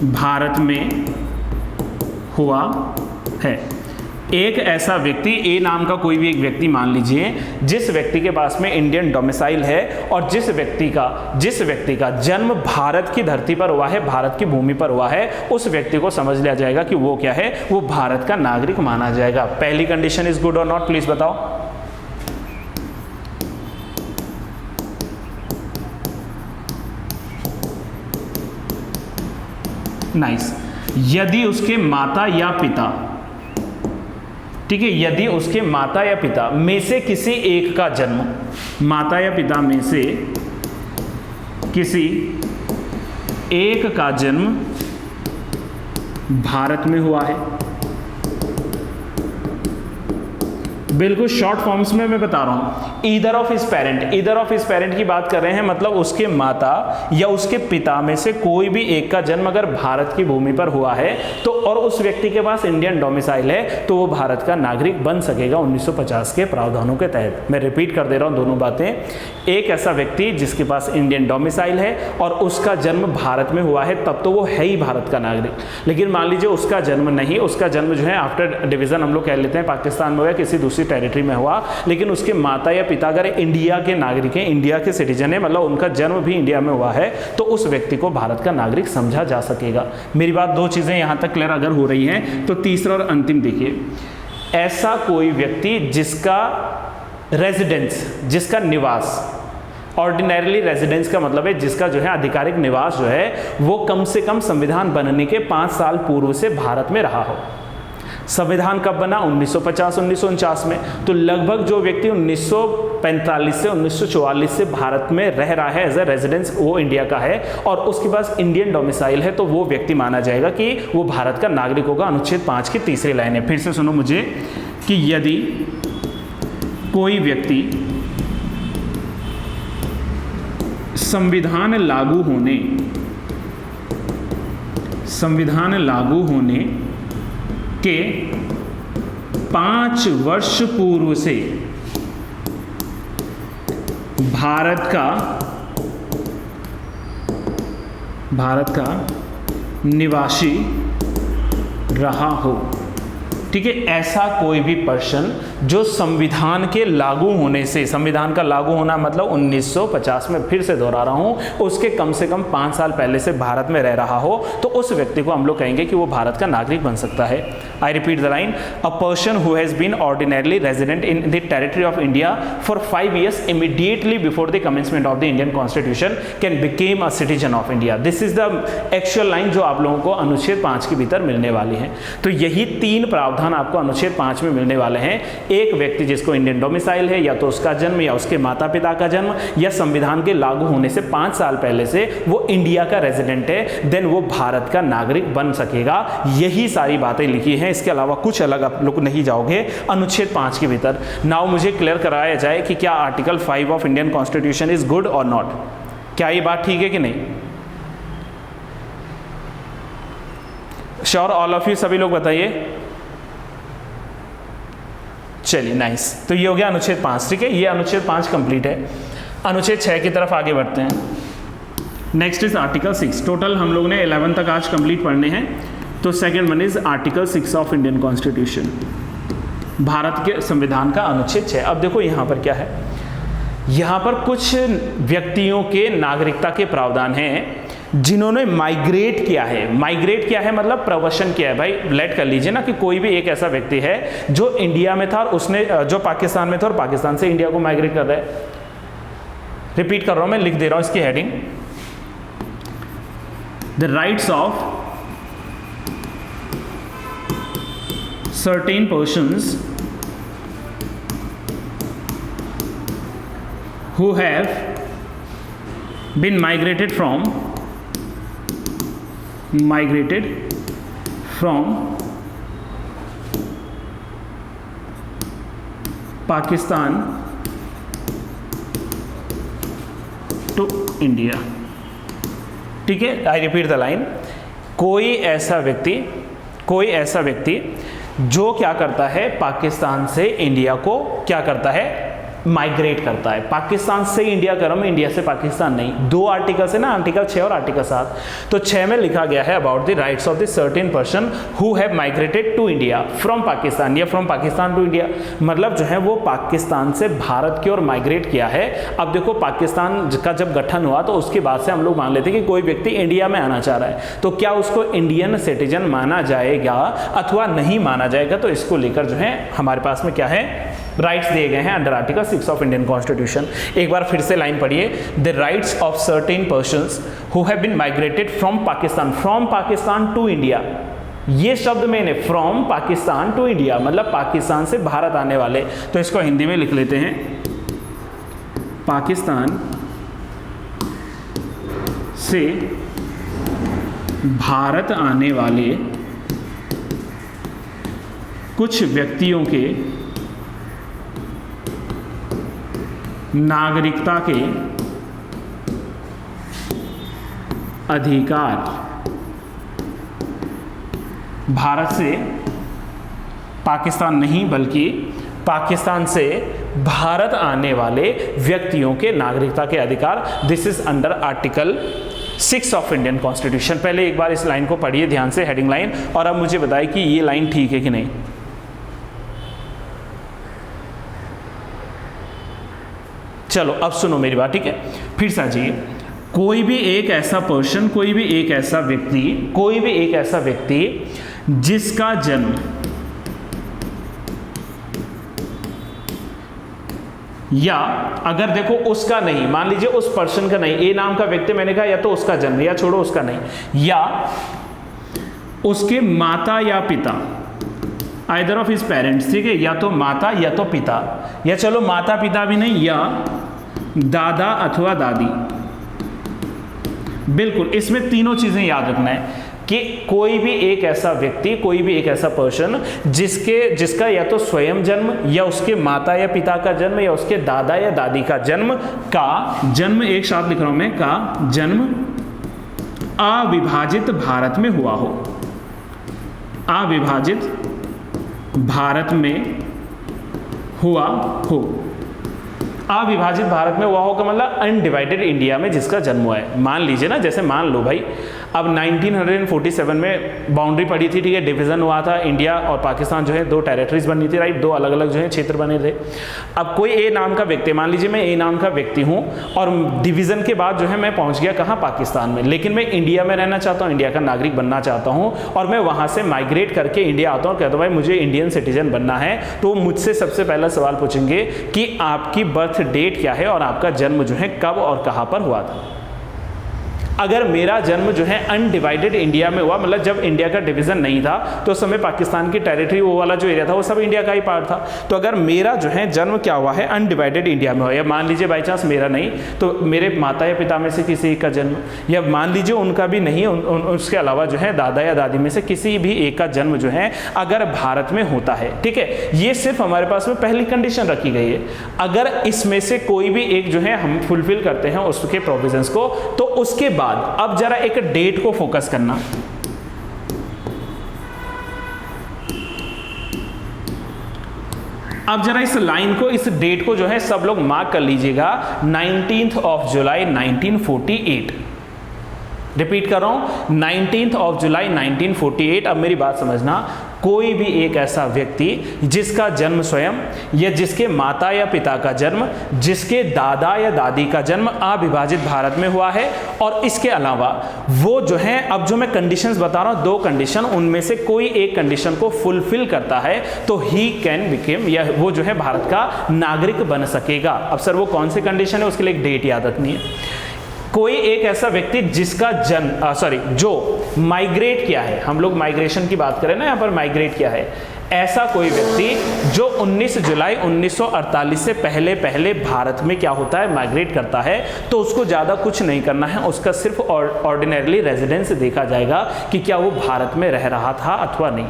भारत में हुआ है। एक ऐसा व्यक्ति, ए नाम का कोई भी एक व्यक्ति मान लीजिए, जिस व्यक्ति के पास में इंडियन डोमिसाइल है और जिस व्यक्ति का जन्म भारत की धरती पर हुआ है, भारत की भूमि पर हुआ है, उस व्यक्ति को समझ लिया जाएगा कि वो क्या है, वो भारत का नागरिक माना जाएगा। पहली कंडीशन इज गुड और नॉट, प्लीज बताओ। नाइस। यदि उसके माता या पिता, ठीक है, यदि उसके माता या पिता में से किसी एक का जन्म, माता या पिता में से किसी एक का जन्म भारत में हुआ है, बिल्कुल शॉर्ट फॉर्म्स में मैं बता रहा हूं, either of his parent, either of his parent की बात कर रहे हैं, मतलब उसके माता या उसके पिता में से कोई भी एक का जन्म अगर भारत की भूमि पर हुआ है तो, और उस व्यक्ति के पास इंडियन डोमिसाइल है, तो वो भारत का नागरिक बन सकेगा 1950 के प्रावधानों के तहत। मैं रिपीट कर दे रहा हूं दोनों बातें, एक ऐसा व्यक्ति जिसके पास इंडियन डोमिसाइल है और उसका जन्म भारत में हुआ है, तब तो वो है ही भारत का नागरिक। लेकिन मान लीजिए उसका जन्म नहीं, उसका जन्म जो है आफ्टर डिवीजन हम लोग कह लेते हैं, पाकिस्तान में हुआ, किसी दूसरी टेरिटरी में हुआ, लेकिन उसके माता या पिता अगर इंडिया के नागरिक हैं, इंडिया के सिटीजन है, मतलब उनका जन्म भी इंडिया में हुआ है, तो उस व्यक्ति को भारत का नागरिक समझा जा सकेगा। मेरी बात, 2 चीजें यहां तक क्लियर अगर हो रही हैं, तो तीसरा और अंतिम देखिए, ऐसा कोई व्यक्ति जिसका रेजिडेंस, जिसका निवास, ऑर्डिनरीली रेजिडेंस का मतलब है जिसका जो है आधिकारिक निवास जो है वो कम से कम संविधान बनने के 5 साल पूर्व से भारत में रहा हो। संविधान कब बना? 1950-1949 में। तो लगभग जो व्यक्ति 1945 से 1944 से भारत में रह रहा है एज ए रेजिडेंस, वो इंडिया का है और उसके पास इंडियन डोमिसाइल है, तो वो व्यक्ति माना जाएगा कि वो भारत का नागरिक होगा। अनुच्छेद 5 की तीसरी लाइन है, फिर से सुनो मुझे, कि यदि कोई व्यक्ति संविधान लागू होने के 5 वर्ष पूर्व से भारत का निवासी रहा हो। ठीक है, ऐसा कोई भी पर्सन जो संविधान के लागू होने से, संविधान का लागू होना मतलब 1950 में, फिर से दोहरा रहा हूं, उसके कम से कम 5 साल पहले से भारत में रह रहा हो, तो उस व्यक्ति को हम लोग कहेंगे कि वो भारत का नागरिक बन सकता है। I repeat the line, a person who has been ordinarily resident in the territory of India for 5 years immediately before the commencement of the Indian constitution can become a citizen of India. This is the actual line जो आप लोगों को अनुच्छेद 5 के भीतर मिलने वाली है। तो यही 3 प्रावधान आपको अनुच्छेद 5 में मिलने वाले हैं। एक व्यक्ति जिसको इंडियन डोमिसाइल है, या तो उसका जन्म या उसके माता पिता का जन्म, या संविधान के लागू होने से 5 साल पहले से वो इंडिया का रेजिडेंट है, देन वो भारत का नागरिक बन सकेगा। यही सारी बातें लिखी हैं, इसके अलावा कुछ अलग आप लोग नहीं जाओगे अनुच्छेद 5 के भीतर। नाउ मुझे क्लियर कराया जाए कि क्या article 5 of Indian constitution is good और नॉट। क्या ये बात ठीक है कि नहीं? श्योर ऑल ऑफ यू, सभी लोग बताइए। चलिए नाइस, तो ये हो गया अनुच्छेद 5। ठीक है, ये अनुच्छेद 5 कंप्लीट है। अनुच्छेद 6 की तरफ आगे बढ़ते हैं। Next is article 6। टोटल हम लोग ने 11 तक आज कंप्लीट पढ़ने हैं। तो second one is article 6 of Indian constitution, Bharat के संविधान का अनुच्छेद 6। अब देखो यहाँ पर क्या है, यहाँ पर कुछ व्यक्तियों के नागरिकता के प्रावधान हैं जिन्होंने माइग्रेट किया है। माइग्रेट किया है मतलब प्रवसन किया है। भाई लेट कर लीजिए ना कि कोई भी एक ऐसा व्यक्ति है जो इंडिया में था और उसने जो पाकिस्तान में था और पाकिस्तान से इंडिया को माइग्रेट कर रहा है। रिपीट कर रहा हूं मैं, लिख दे रहा हूं इसकी heading, the rights of certain persons who have been migrated from Pakistan to India। ठीक है, आई रिपीट द लाइन, कोई ऐसा व्यक्ति जो क्या करता है, पाकिस्तान से इंडिया को क्या करता है, माइग्रेट करता है। पाकिस्तान से इंडिया कर रहा हूं, इंडिया से पाकिस्तान नहीं। 2 आर्टिकल है ना, आर्टिकल 6 और आर्टिकल 7। तो 6 में लिखा गया है about the rights of the certain person who have migrated to India from Pakistan, या फ्रॉम पाकिस्तान टू इंडिया, मतलब जो है वो पाकिस्तान से भारत की ओर माइग्रेट किया है। अब देखो, पाकिस्तान का जब गठन हुआ तो उसके बाद से हम लोग मान लेते हैं कि कोई व्यक्ति इंडिया में आना चाह रहा है, तो क्या उसको इंडियन सिटीजन माना जाएगा अथवा नहीं माना जाएगा। तो इसको लेकर जो है हमारे पास में क्या है, राइट्स दिए गए हैं under article 6 of Indian constitution. एक बार फिर से लाइन पढ़िए, the rights of certain persons who have been migrated from Pakistan to India. ये शब्द मैंने फ्रॉम पाकिस्तान टू इंडिया मतलब पाकिस्तान से भारत आने वाले, तो इसको हिंदी में लिख लेते हैं, पाकिस्तान से भारत आने वाले कुछ व्यक्तियों के नागरिकता के अधिकार भारत से पाकिस्तान नहीं बल्कि पाकिस्तान से भारत आने वाले व्यक्तियों के नागरिकता के अधिकार, this is under article 6 of Indian constitution. पहले एक बार इस लाइन को पढ़िए ध्यान से, हेडिंग लाइन, और अब मुझे बताइए कि ये लाइन ठीक है कि नहीं। चलो अब सुनो मेरी बात, ठीक है, फिर से आ जाइए। कोई भी एक ऐसा पर्सन, कोई भी एक ऐसा व्यक्ति जिसका जन्म या अगर देखो उसका नहीं, मान लीजिए उस पर्सन का नहीं, ए नाम का व्यक्ति मैंने कहा, या तो उसका जन्म, या छोड़ो उसका नहीं, या उसके माता या पिता, आइदर ऑफ हिज पेरेंट्स, ठीक है, या तो माता या तो पिता, या चलो माता पिता भी नहीं, या दादा अथवा दादी। बिल्कुल, इसमें तीनों चीजें याद रखना है कि कोई भी एक ऐसा व्यक्ति, कोई भी एक ऐसा पर्सन जिसका या तो स्वयं जन्म, या उसके माता या पिता का जन्म, या उसके दादा या दादी का जन्म एक साथ लिख रहा हूं मैं, का जन्म अविभाजित भारत में हुआ हो। अविभाजित भारत में हुआ हो। अविभाजित भारत में हुआ हो का मतलब अनडिवाइडेड इंडिया में जिसका जन्म हुआ है। मान लीजिए ना, जैसे मान लो भाई अब 1947 में बाउंड्री पड़ी थी, ठीक है, डिवीजन हुआ था, इंडिया और पाकिस्तान जो है दो टेरिटरीज बनी थी, राइट, दो अलग अलग जो है क्षेत्र बने थे। अब कोई ए नाम का व्यक्ति, मान लीजिए मैं ए नाम का व्यक्ति हूँ और डिवीजन के बाद जो है मैं पहुँच गया कहाँ, पाकिस्तान में, लेकिन मैं इंडिया में रहना चाहता हूँ, इंडिया का नागरिक बनना चाहता हूँ और मैं वहाँ से माइग्रेट करके इंडिया आता हूँ और कहता हूँ भाई मुझे इंडियन सिटीजन बनना है। तो मुझसे सबसे पहला सवाल पूछेंगे कि आपकी बर्थ डेट क्या है और आपका जन्म जो है कब और कहाँ पर हुआ था। अगर मेरा जन्म जो है अनडिवाइडेड इंडिया में हुआ, मतलब जब इंडिया का डिवीजन नहीं था तो उस समय पाकिस्तान की टेरिटरी वो वाला जो एरिया था वो सब इंडिया का ही पार्ट था। तो अगर मेरा जो है जन्म क्या हुआ है, अनडिवाइडेड इंडिया में हुआ, या मान लीजिए बाई चांस मेरा नहीं तो मेरे माता या पिता में से किसी एक का जन्म, या मान लीजिए उनका भी नहीं, उसके अलावा जो है दादा या दादी में से किसी भी एक का जन्म जो है अगर भारत में होता है, ठीक है, ये सिर्फ हमारे पास में पहली कंडीशन रखी गई है। अगर इसमें से कोई भी एक जो है हम फुलफिल करते हैं उसके प्रोविजंस को, तो उसके बाद अब जरा एक डेट को फोकस करना। अब जरा इस लाइन को, इस डेट को जो है सब लोग मार्क कर लीजिएगा, 19th of July 1948। रिपीट कर रहा हूं, 19th of July 1948। अब मेरी बात समझना, कोई भी एक ऐसा व्यक्ति जिसका जन्म स्वयं या जिसके माता या पिता का जन्म, जिसके दादा या दादी का जन्म अविभाजित भारत में हुआ है, और इसके अलावा वो जो है, अब जो मैं कंडीशंस बता रहा हूं, दो कंडीशन, उनमें से कोई एक कंडीशन को फुलफिल करता है तो ही कैन बिकेम, या वो जो है भारत का नागरिक बन सकेगा। अब सर वो कौन सी कंडीशन है, उसके लिए एक डेट याद रखनी है। कोई एक ऐसा व्यक्ति जिसका जन्म जो माइग्रेट किया है, हम लोग माइग्रेशन की बात करें ना यहाँ पर, माइग्रेट किया है, ऐसा कोई व्यक्ति जो 19 जुलाई 1948 से पहले भारत में क्या होता है, माइग्रेट करता है, तो उसको ज़्यादा कुछ नहीं करना है, उसका सिर्फ ऑर्डिनरली रेजिडेंस देखा जाएगा कि क्या वो भारत में रह रहा था अथवा नहीं।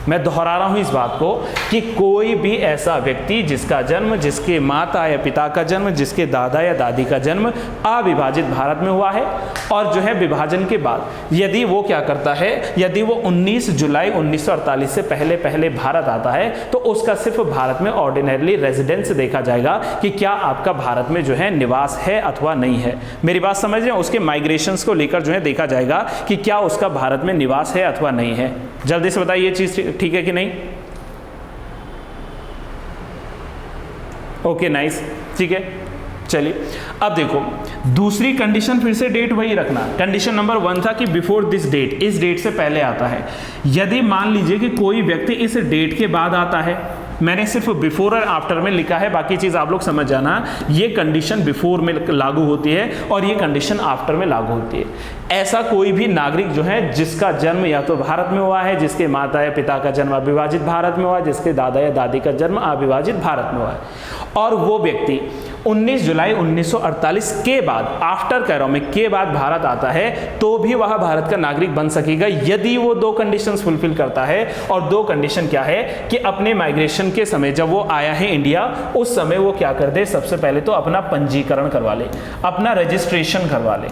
मैं दोहरा रहा हूं इस बात को कि कोई भी ऐसा व्यक्ति जिसका जन्म, जिसके माता या पिता का जन्म, जिसके दादा या दादी का जन्म अविभाजित भारत में हुआ है, और जो है विभाजन के बाद यदि वो क्या करता है, यदि वो 19 जुलाई 1948 से पहले भारत आता है, तो उसका सिर्फ भारत में ऑर्डिनरली रेजिडेंस देखा जाएगा कि क्या आपका भारत में जो है निवास है अथवा नहीं है। मेरी बात समझ रहे हैं? उसके माइग्रेशंस को लेकर जो है देखा जाएगा कि क्या उसका भारत में निवास है अथवा नहीं है। जल्दी से बताइए ये चीज ठीक है कि नहीं? ओके नाइस, ठीक है। चलिए अब देखो दूसरी कंडीशन, फिर से डेट वही रखना। कंडीशन नंबर 1 था कि बिफोर दिस डेट, इस डेट से पहले आता है। यदि मान लीजिए कि कोई व्यक्ति इस डेट के बाद आता है, मैंने सिर्फ बिफोर और आफ्टर में लिखा है, बाकी चीज आप लोग समझ जाना, ये कंडीशन बिफोर में लागू होती है और ये कंडीशन आफ्टर में लागू होती है। ऐसा कोई भी नागरिक जो है जिसका जन्म या तो भारत में हुआ है, जिसके माता या पिता का जन्म अविभाजित भारत में हुआ है, जिसके दादा या दादी का जन्म अविभाजित भारत में हुआ है, और वो व्यक्ति 19 जुलाई 1948 के बाद, आफ्टर कह रहा हूं मैं, के बाद भारत आता है, तो भी वह भारत का नागरिक बन सकेगा यदि वो दो कंडीशंस फुलफिल करता है। और दो कंडीशन क्या है कि अपने माइग्रेशन के समय जब वो आया है इंडिया, उस समय वो क्या कर दे, सबसे पहले तो अपना पंजीकरण करवा ले, अपना रजिस्ट्रेशन करवा ले,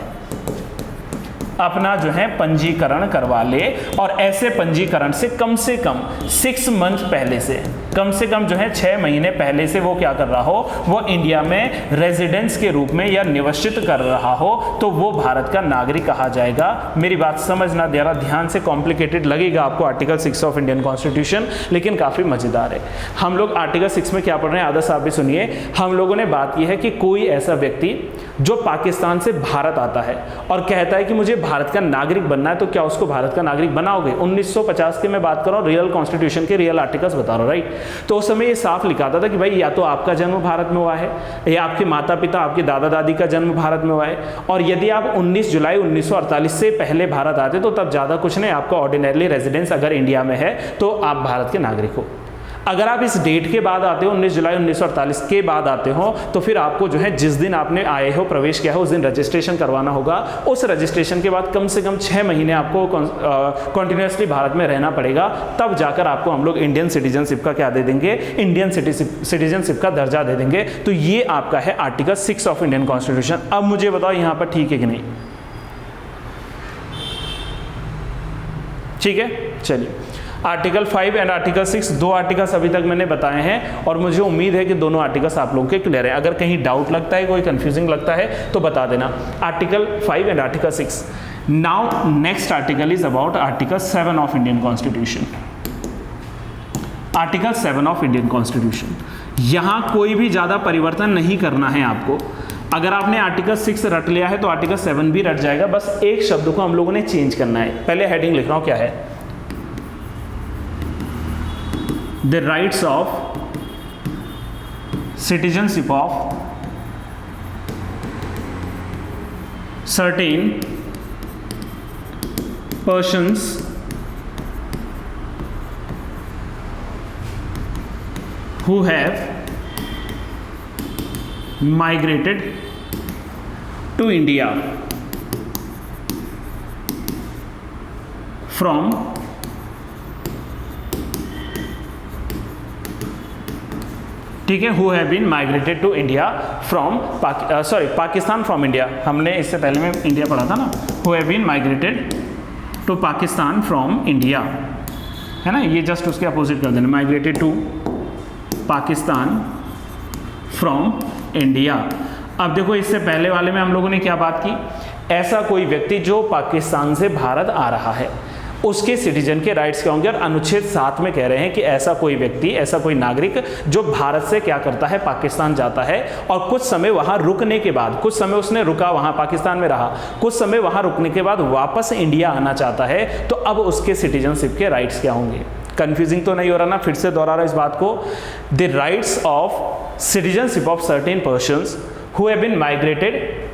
अपना जो है पंजीकरण करवा ले। और ऐसे पंजीकरण से कम 6 मंथ पहले से, कम जो है 6 महीने पहले से वो क्या कर रहा हो, वो इंडिया में रेजिडेंस के रूप में या निवसित कर रहा हो, तो वो भारत का नागरिक कहा जाएगा। मेरी बात समझना, जरा ध्यान से, कॉम्प्लिकेटेड लगेगा आपको आर्टिकल 6 ऑफ इंडियन कॉन्स्टिट्यूशन, लेकिन काफी मजेदार है। हम लोग आर्टिकल 6 में क्या पढ़ रहे हैं, आदर्श आप भी सुनिए। हम लोगों ने बात की है कि कोई ऐसा व्यक्ति जो पाकिस्तान से भारत आता है और कहता है कि मुझे भारत का नागरिक बनना है, तो क्या उसको भारत का नागरिक बनाओगे? 1950 की मैं बात कर रहा हूँ, रियल कॉन्स्टिट्यूशन के रियल आर्टिकल्स बता रहा हूँ, राइट। तो उस समय ये साफ लिखा था कि भाई या तो आपका जन्म भारत में हुआ है, या आपके माता पिता, आपके दादा दादी का जन्म भारत में हुआ है, और यदि आप 19 जुलाई 1948 से पहले भारत आते तो तब ज़्यादा कुछ नहीं, आपका ऑर्डिनरली रेजिडेंस अगर इंडिया में है तो आप भारत के नागरिक हो। अगर आप इस डेट के बाद आते हो, 19 जुलाई 1948 के बाद आते हो, तो फिर आपको जो है जिस दिन आपने आए हो, प्रवेश किया हो, उस दिन रजिस्ट्रेशन करवाना होगा। उस रजिस्ट्रेशन के बाद कम से कम 6 महीने आपको कॉन्टिन्यूसली भारत में रहना पड़ेगा, तब जाकर आपको हम लोग इंडियन सिटीजनशिप का क्या दे देंगे, इंडियन सिटीजनशिप का दर्जा दे देंगे। तो ये आपका है आर्टिकल 6 ऑफ इंडियन कॉन्स्टिट्यूशन। अब मुझे बताओ यहां पर ठीक है कि नहीं? ठीक है, चलिए आर्टिकल 5 एंड आर्टिकल 6 दो आर्टिकल्स अभी तक मैंने बताए हैं और मुझे उम्मीद है कि दोनों आर्टिकल्स आप लोगों के क्लियर है। अगर कहीं डाउट लगता है, कोई कंफ्यूजिंग लगता है तो बता देना। Article 5 and article 6। Now next article is about article 7 of Indian constitution. Article 7 of Indian constitution, यहां कोई भी ज्यादा परिवर्तन नहीं करना है आपको। अगर आपने आर्टिकल 6 रट लिया है तो आर्टिकल 7 भी रट जाएगा, बस एक शब्द को हम लोगों ने चेंज करना है। पहले हेडिंग लिख रहा हूं, क्या है? The rights of citizenship of certain persons who have migrated to India from ठीक है, who have been migrated to India from Pakistan from India, हमने इससे पहले में इंडिया पढ़ा था ना, who have been migrated to Pakistan from India, है ना, ये जस्ट उसके अपोजिट कर देना, migrated to Pakistan from India. अब देखो इससे पहले वाले में हम लोगों ने क्या बात की, ऐसा कोई व्यक्ति जो पाकिस्तान से भारत आ रहा है उसके सिटीजन के राइट्स क्या होंगे, और अनुच्छेद 7 में कह रहे हैं कि ऐसा कोई व्यक्ति, ऐसा कोई नागरिक जो भारत से क्या करता है, पाकिस्तान जाता है और कुछ समय वहां रुकने के बाद, कुछ समय उसने रुका वहां पाकिस्तान में रहा, कुछ समय वहां रुकने के बाद वापस इंडिया आना चाहता है, तो अब उसके सिटीजनशिप के राइट्स क्या होंगे। कंफ्यूजिंग तो नहीं हो रहा ना, फिर से दोहरा रहा इस बात को। The rights of citizenship of certain persons who have been migrated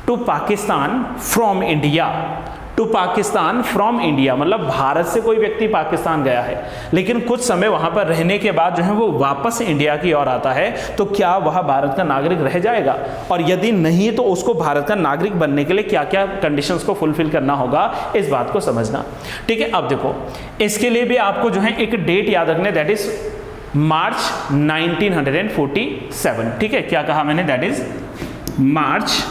to Pakistan from India, to Pakistan from India मतलब भारत से कोई व्यक्ति पाकिस्तान गया है लेकिन कुछ समय वहां पर रहने के बाद जो है वो वापस इंडिया की ओर आता है, तो क्या वह भारत का नागरिक रह जाएगा, और यदि नहीं तो उसको भारत का नागरिक बनने के लिए क्या क्या कंडीशंस को फुलफिल करना होगा, इस बात को समझना। ठीक है, अब देखो इसके लिए भी आपको जो है एक डेट याद रखना, दैट इज मार्च 1947। ठीक है, क्या कहा मैंने, दैट इज मार्च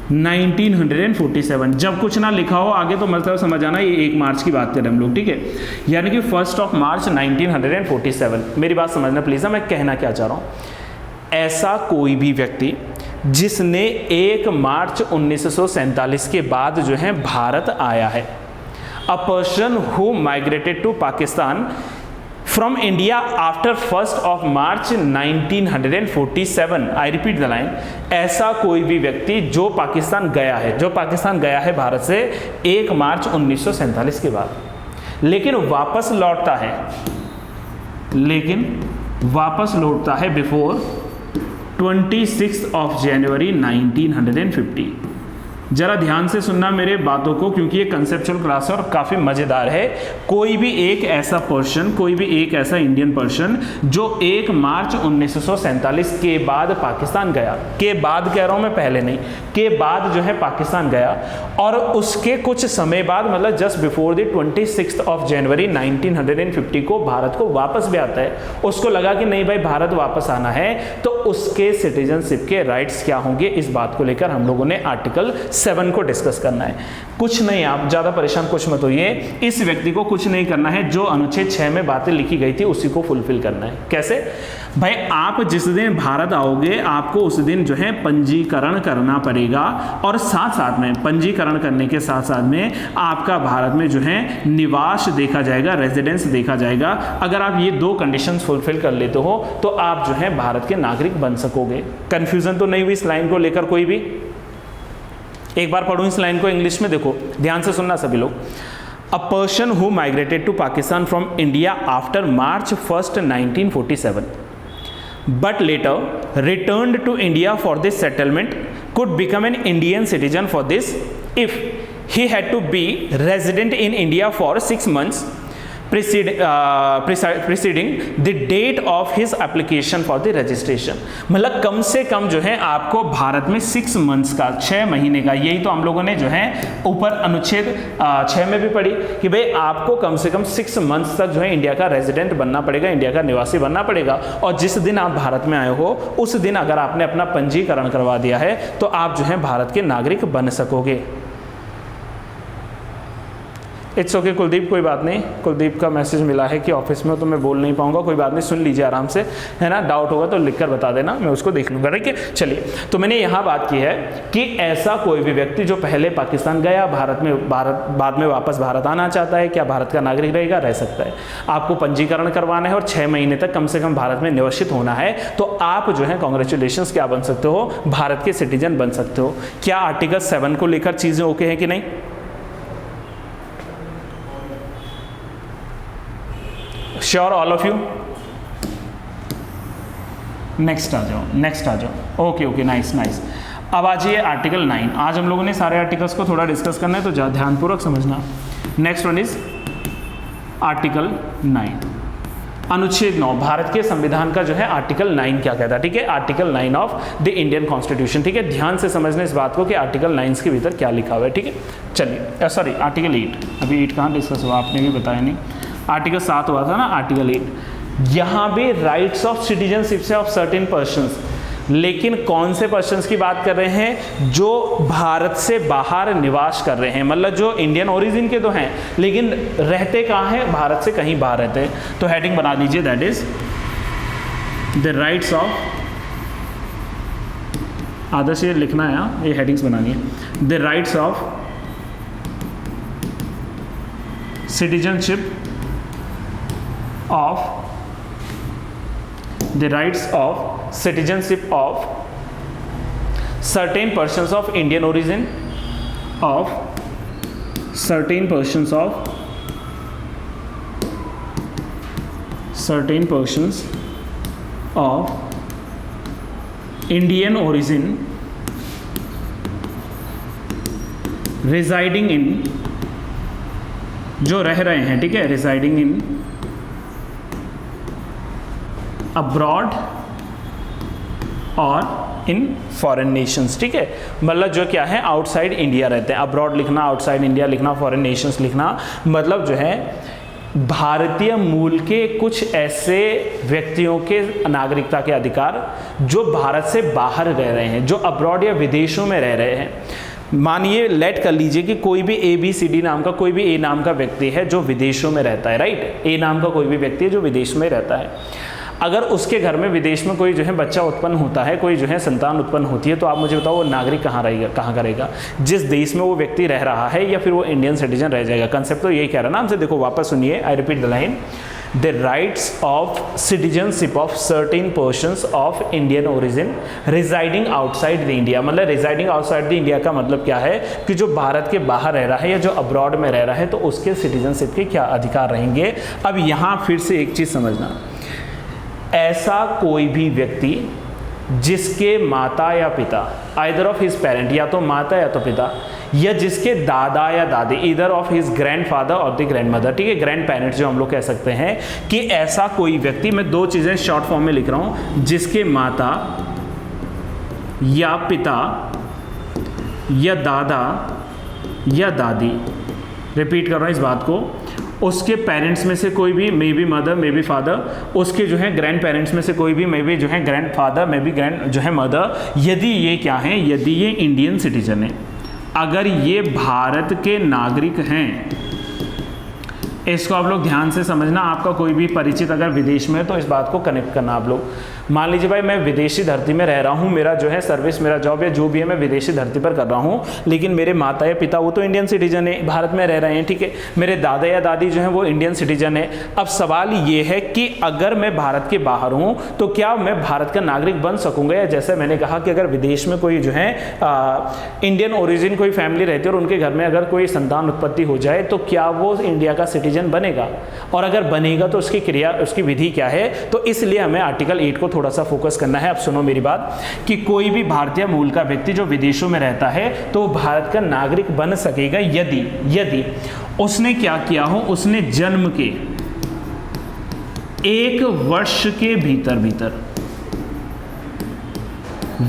1947। जब कुछ ना लिखा हो आगे तो मतलब समझ आना ये 1 मार्च की बात करें हम लोग। ठीक है, यानी कि 1 मार्च 1947। मेरी बात समझना प्लीज, मैं कहना क्या चाह रहा हूं, ऐसा कोई भी व्यक्ति जिसने 1 मार्च 1947 के बाद जो है भारत आया है, a person who migrated to Pakistan from India after 1 March 1947, I repeat the line, ऐसा कोई भी व्यक्ति जो पाकिस्तान गया है, जो पाकिस्तान गया है भारत से 1 मार्च 1947 के बाद, लेकिन वापस लौटता है, बिफोर 26 जनवरी 1950। जरा ध्यान से सुनना मेरे बातों को, क्योंकि ये कंसेप्चुअल क्लास है और काफ़ी मज़ेदार है। कोई भी एक ऐसा पर्सन, कोई भी एक ऐसा इंडियन पर्सन जो 1 मार्च 1947 के बाद पाकिस्तान गया, के बाद कह रहा हूँ मैं, पहले नहीं, के बाद जो है पाकिस्तान गया और उसके कुछ समय बाद मतलब जस्ट बिफोर द 26 जनवरी 1950 को भारत को वापस भी आता है, उसको लगा कि नहीं भाई भारत वापस आना है, तो उसके सिटीजनशिप के राइट्स क्या होंगे, इस बात को लेकर हम लोगों ने आर्टिकल 7 को डिस्कस करना है। कुछ नहीं, आप ज्यादा परेशान कुछ मत होइए, इस व्यक्ति को कुछ नहीं करना है, जो अनुच्छेद 6 में बातें लिखी गई थी उसी को फुलफिल करना है। कैसे भाई, आप जिस दिन भारत आओगे आपको उस दिन जो है पंजीकरण करना पड़ेगा, और साथ साथ में पंजीकरण करने के साथ साथ में आपका भारत में जो है निवास देखा जाएगा, रेजिडेंस देखा जाएगा। अगर आप ये 2 कंडीशंस फुलफिल कर लेते हो तो आप जो है भारत के नागरिक बन सकोगे। कंफ्यूजन तो नहीं हुई इस लाइन को लेकर कोई भी? एक बार पढ़ूं इस लाइन को इंग्लिश में, देखो ध्यान से सुनना सभी लोग। A person who migrated to Pakistan from India after March 1, 1947 but later returned to India for this settlement could become an Indian citizen for this if he had to be resident in India for 6 months preceding the date of his application for the registration। मतलब कम से कम जो है आपको भारत में 6 मंथ्स का, 6 महीने का, यही तो हम लोगों ने जो है ऊपर अनुच्छेद 6 में भी पढ़ी कि भाई आपको कम से कम 6 मंथ्स तक जो है इंडिया का रेजिडेंट बनना पड़ेगा, इंडिया का निवासी बनना पड़ेगा, और जिस दिन आप भारत में आए हो उस दिन अगर आपने अपना पंजीकरण करवा दिया है तो आप जो है भारत के नागरिक बन सकोगे। इट्स ओके कुलदीप, कोई बात नहीं। कुलदीप का मैसेज मिला है कि ऑफिस में हो तो मैं बोल नहीं पाऊंगा, कोई बात नहीं, सुन लीजिए आराम से, है ना। डाउट होगा तो लिखकर बता देना, मैं उसको देख लूँगा, ठीक है। चलिए, तो मैंने यहाँ बात की है कि ऐसा कोई भी व्यक्ति जो पहले पाकिस्तान गया, बाद में वापस भारत आना चाहता है, क्या भारत का नागरिक रहेगा? रह सकता है। आपको पंजीकरण करवाना है और 6 महीने तक कम से कम भारत में निवासित होना है, तो आप जो है कॉन्ग्रेचुलेशंस क्या बन सकते हो? भारत के सिटीजन बन सकते हो। क्या आर्टिकल 7 को लेकर चीज़ें ओके हैं कि नहीं? Sure all of you? Next आ जाओ। Okay, nice. अब आ जाइए आर्टिकल 9। आज हम लोगों ने सारे आर्टिकल्स को थोड़ा डिस्कस करना है, तो ध्यानपूर्वक समझना। नेक्स्ट वन इज आर्टिकल 9, अनुच्छेद 9। भारत के संविधान का जो है आर्टिकल 9 क्या कहता है, ठीक है। Article 9 of the Indian constitution, ठीक है। ध्यान से समझना इस बात को कि आर्टिकल 9 के भीतर क्या लिखा हुआ है, ठीक है। चलिए, सॉरी आर्टिकल 8, अभी 8 कहाँ डिस्कस हुआ, आपने भी बताया नहीं। आर्टिकल 7 हुआ था ना, आर्टिकल 8। यहाँ भी राइट्स ऑफ सिटीजनशिप से ऑफ सर्टेन पर्सन्स, लेकिन कौन से पर्सन्स की बात कर रहे हैं? जो भारत से बाहर निवास कर रहे हैं, मतलब जो इंडियन ओरिजिन के तो हैं लेकिन रहते कहाँ हैं? भारत से कहीं बाहर रहते हैं। तो हेडिंग बना दीजिए, that is the rights of, Adarsh ये लिखना है, ये हेडिंग्स बनानी है। The rights of citizenship of the rights of citizenship of certain persons of Indian origin, of certain persons of Indian origin residing in, जो रह रहे हैं, ठीक है, residing in अब्रॉड और इन फॉरेन नेशंस, ठीक है। मतलब जो क्या है, आउटसाइड इंडिया रहते हैं। अब्रॉड लिखना, आउटसाइड इंडिया लिखना, फॉरेन नेशंस लिखना, मतलब जो है भारतीय मूल के कुछ ऐसे व्यक्तियों के नागरिकता के अधिकार जो भारत से बाहर रह रहे हैं, जो अब्रॉड या विदेशों में रह रहे हैं। मानिए, लेट कर लीजिए कि कोई भी ABCD नाम का कोई भी A नाम का व्यक्ति है जो विदेशों में रहता है, राइट। A नाम का कोई भी व्यक्ति है जो विदेश में रहता है। अगर उसके घर में विदेश में कोई जो है बच्चा उत्पन्न होता है, कोई जो है संतान उत्पन्न होती है, तो आप मुझे बताओ वो नागरिक कहाँ रहेगा, कहाँ करेगा? जिस देश में वो व्यक्ति रह रहा है, या फिर वो इंडियन सिटीजन रह जाएगा। कंसेप्ट तो यही कह रहा है ना हमसे। देखो वापस सुनिए, आई repeat the line, the rights of citizenship of certain persons of Indian origin residing outside the India. मतलब रिजाइडिंग आउटसाइड द इंडिया का मतलब क्या है कि जो भारत के बाहर रह रहा है या जो अब्रॉड में रह रहा है, तो उसके सिटीजनशिप के क्या अधिकार रहेंगे। अब यहाँ फिर से एक चीज़ समझना, ऐसा कोई भी व्यक्ति जिसके माता या पिता, आइदर ऑफ हिज पेरेंट, या तो माता या तो पिता, या जिसके दादा या दादी, ईदर ऑफ हिज ग्रैंडफादर और द ग्रैंडमदर, ठीक है, ग्रैंड पेरेंट्स जो हम लोग कह सकते हैं, कि ऐसा कोई व्यक्ति, मैं 2 चीज़ें शॉर्ट फॉर्म में लिख रहा हूं, जिसके माता या पिता या दादा या दादी, रिपीट कर रहा हूं इस बात को, उसके पेरेंट्स में से कोई भी, may be mother may be father, उसके जो है ग्रैंड पेरेंट्स में से कोई भी, मे बी जो है grand father may be grand जो है मदर, यदि ये क्या है, यदि ये इंडियन सिटीजन है, अगर ये भारत के नागरिक हैं, इसको आप लोग ध्यान से समझना। आपका कोई भी परिचित अगर विदेश में है तो इस बात को कनेक्ट करना आप लोग। मान लीजिए भाई मैं विदेशी धरती में रह रहा हूँ, मेरा जो है सर्विस, मेरा जॉब या जो भी है मैं विदेशी धरती पर कर रहा हूँ, लेकिन मेरे माता या पिता वो तो इंडियन सिटीजन है, भारत में रह रहे हैं, ठीक है। मेरे दादा या दादी जो है वो इंडियन सिटीजन है। अब सवाल ये है कि अगर मैं भारत के बाहर हूँ तो क्या मैं भारत का नागरिक बन सकूँगा? या जैसे मैंने कहा कि अगर विदेश में कोई जो है इंडियन ओरिजिन कोई फैमिली रहती है और उनके घर में अगर कोई संतान उत्पत्ति हो जाए तो क्या वो इंडिया का सिटीजन बनेगा? और अगर बनेगा तो उसकी क्रिया, उसकी विधि क्या है? तो इसलिए हमें आर्टिकल 8 को थोड़ा सा फोकस करना है। अब सुनो मेरी बात, कि कोई भी भारतीय मूल का व्यक्ति जो विदेशों में रहता है तो भारत का नागरिक बन सकेगा यदि उसने क्या किया हो, उसने जन्म के 1 वर्ष के भीतर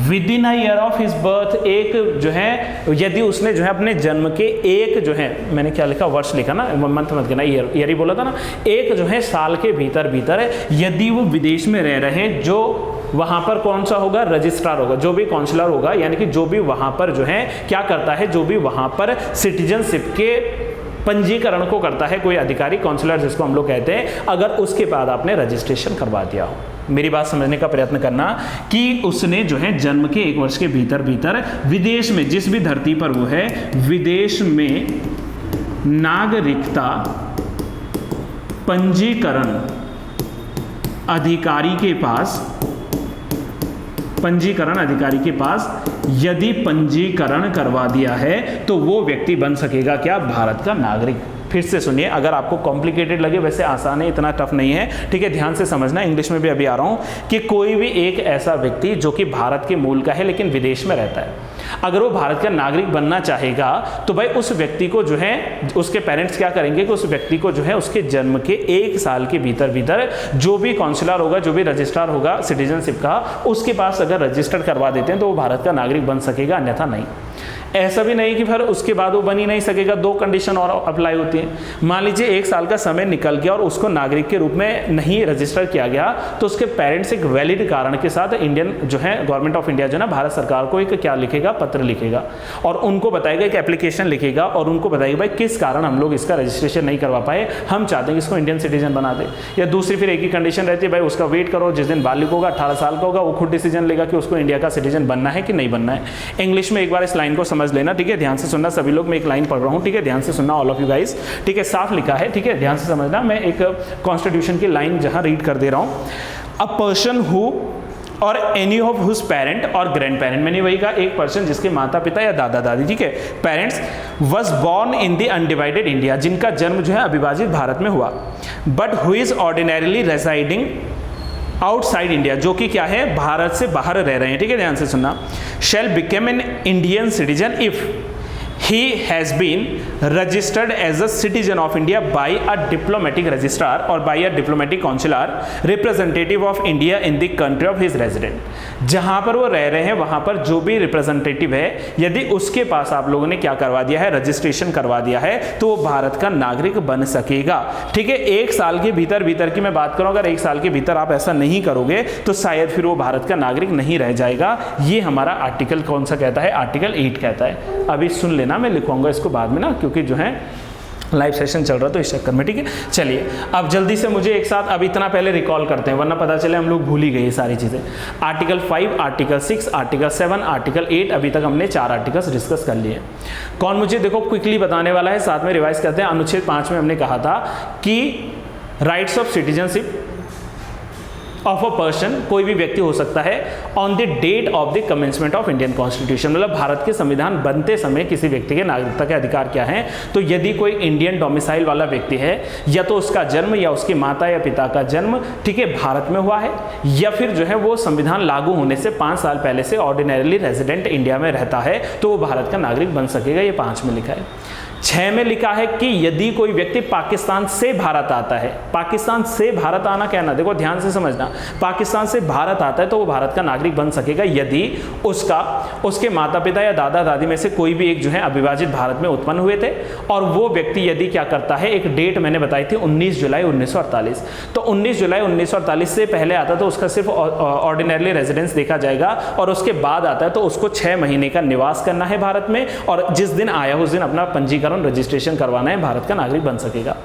with in a year of his birth, एक जो है, यदि उसने जो है अपने जन्म के एक जो है, मैंने क्या लिखा, वर्ष लिखा ना, मंथ मत कहना, ईयर ही बोला था ना, एक जो है साल के भीतर है, यदि वो विदेश में रह रहे, जो वहां पर कौन सा होगा, रजिस्ट्रार होगा, जो भी काउंसलर होगा, यानी कि जो भी वहां पर जो है क्या करता है, जो भी वहां पर सिटीजनशिप के पंजीकरण को करता है कोई अधिकारी, काउंसलर जिसको हम लोग कहते हैं, अगर उसके बाद आपने रजिस्ट्रेशन करवा दिया हो। मेरी बात समझने का प्रयत्न करना कि उसने जो है जन्म के 1 वर्ष के भीतर भीतर विदेश में, जिस भी धरती पर वो है, विदेश में नागरिकता पंजीकरण अधिकारी के पास, पंजीकरण अधिकारी के पास यदि पंजीकरण करवा दिया है तो वो व्यक्ति बन सकेगा क्या, भारत का नागरिक। फिर से सुनिए, अगर आपको कॉम्प्लिकेटेड लगे, वैसे आसान है, इतना टफ नहीं है, ठीक है, ध्यान से समझना। इंग्लिश में भी अभी आ रहा हूं कि कोई भी एक ऐसा व्यक्ति जो कि भारत के मूल का है लेकिन विदेश में रहता है, अगर वो भारत का नागरिक बनना चाहेगा तो भाई उस व्यक्ति को जो है, उसके पेरेंट्स क्या करेंगे कि उस व्यक्ति को जो है उसके जन्म के 1 साल के भीतर भीतर जो भी काउंसलर होगा, जो भी रजिस्ट्रार होगा सिटीजनशिप का, उसके पास अगर रजिस्टर करवा देते हैं तो वो भारत का नागरिक बन सकेगा, अन्यथा नहीं। ऐसा भी नहीं कि फिर उसके बाद वो बन ही नहीं सकेगा, 2 कंडीशन और अप्लाई होती हैं। मान लीजिए 1 साल का समय निकल गया और उसको नागरिक के रूप में नहीं रजिस्टर किया गया, तो उसके पेरेंट्स एक वैलिड कारण के साथ इंडियन जो है गवर्नमेंट ऑफ इंडिया जो है ना, भारत सरकार को एक क्या लिखेगा, पत्र लिखेगा और उनको बताएगा, एक एप्लीकेशन लिखेगा और उनको बताएगा भाई किस कारण हम लोग इसका रजिस्ट्रेशन नहीं करवा पाए, हम चाहते हैं कि इसको इंडियन सिटीजन बना दे। या दूसरी फिर एक ही कंडीशन रहती है, भाई उसका वेट करो, जिस दिन बालिक होगा 18 साल का होगा, वो खुद डिसीजन लेगा कि उसको इंडिया का सिटीजन बनना है कि नहीं बनना है। इंग्लिश में एक बार इस लाइन को समझ लेना, ठीक है, ध्यान से सुनना सभी लोग, मैं एक लाइन पढ़ रहा हूं, ठीक है, ध्यान से सुनना ऑल ऑफ यू गाइस, ठीक है, साफ लिखा है, ठीक है, ध्यान से समझना। मैं एक कॉन्स्टिट्यूशन की लाइन जहां रीड कर दे रहा हूं, अ पर्सन हु और एनी ऑफ हुज पेरेंट और ग्रैंड पेरेंट, मैंने वही कहा, एक पर्सन जिसके माता पिता या दादा दादी, ठीक है, parents was born in the undivided India, जिनका जन्म जो है अविभाजित भारत में हुआ, but who is ordinarily residing outside India, जो कि क्या है, भारत से बाहर रह रहे हैं, ठीक है, ध्यान से सुनना, शैल become an Indian citizen if he has been registered as a citizen of India by a diplomatic registrar or by a diplomatic consular representative of India in the country of his resident। जहां पर वो रह रहे हैं वहां पर जो भी रिप्रेजेंटेटिव है, यदि उसके पास आप लोगों ने क्या करवा दिया है, रजिस्ट्रेशन करवा दिया है, तो वो भारत का नागरिक बन सकेगा, ठीक है। 1 साल के भीतर भीतर की मैं बात करूं, अगर 1 साल के भीतर आप ऐसा नहीं करोगे तो शायद फिर वो भारत का नागरिक नहीं रह जाएगा। ये हमारा आर्टिकल कौन सा कहता है, आर्टिकल 8 कहता है। अभी सुन लेना, मैं लिखूंगा इसको बाद में ना, क्योंकि जो है लाइव सेशन चल रहा तो इस चक्कर में, ठीक है। चलिए अब जल्दी से मुझे एक साथ अब इतना पहले रिकॉल करते हैं, वरना पता चले हम लोग भूल ही गए सारी चीज़ें। आर्टिकल 5, आर्टिकल 6, आर्टिकल 7, आर्टिकल 8, अभी तक हमने 4 आर्टिकल्स डिस्कस कर लिए। कौन मुझे देखो क्विकली बताने वाला है, साथ में रिवाइज करते हैं। अनुच्छेद 5 में हमने कहा था कि rights of citizenship of a person, कोई भी व्यक्ति हो सकता है, on the date of the commencement of Indian constitution, मतलब भारत के संविधान बनते समय किसी व्यक्ति के नागरिकता के अधिकार क्या हैं। तो यदि कोई इंडियन डोमिसाइल वाला व्यक्ति है, या तो उसका जन्म या उसकी माता या पिता का जन्म, ठीक है, भारत में हुआ है, या फिर जो है वो संविधान लागू होने से 5 साल पहले से ऑर्डिनरीली रेजिडेंट इंडिया में रहता है, तो वो भारत का नागरिक बन सकेगा। ये 5 में लिखा है। 6 में लिखा है कि यदि कोई व्यक्ति पाकिस्तान से भारत आता है, पाकिस्तान से भारत आना कहना, देखो ध्यान से समझना, पाकिस्तान से भारत आता है तो वो भारत का नागरिक बन सकेगा यदि उसके माता पिता या दादा दादी में से कोई भी एक जो है अविभाजित भारत में उत्पन्न हुए थे, और वो व्यक्ति यदि क्या करता है, एक डेट मैंने बताई थी 19 जुलाई 1948, तो 19 जुलाई 1948 से पहले आता तो उसका सिर्फ ऑर्डिनरी रेजिडेंस देखा जाएगा, और उसके बाद आता है तो उसको 6 महीने का निवास करना है भारत में, और जिस दिन आया उस दिन अपना पंजीकरण रजिस्ट्रेशन करवाना है, भारत का नागरिक बन सकेगा।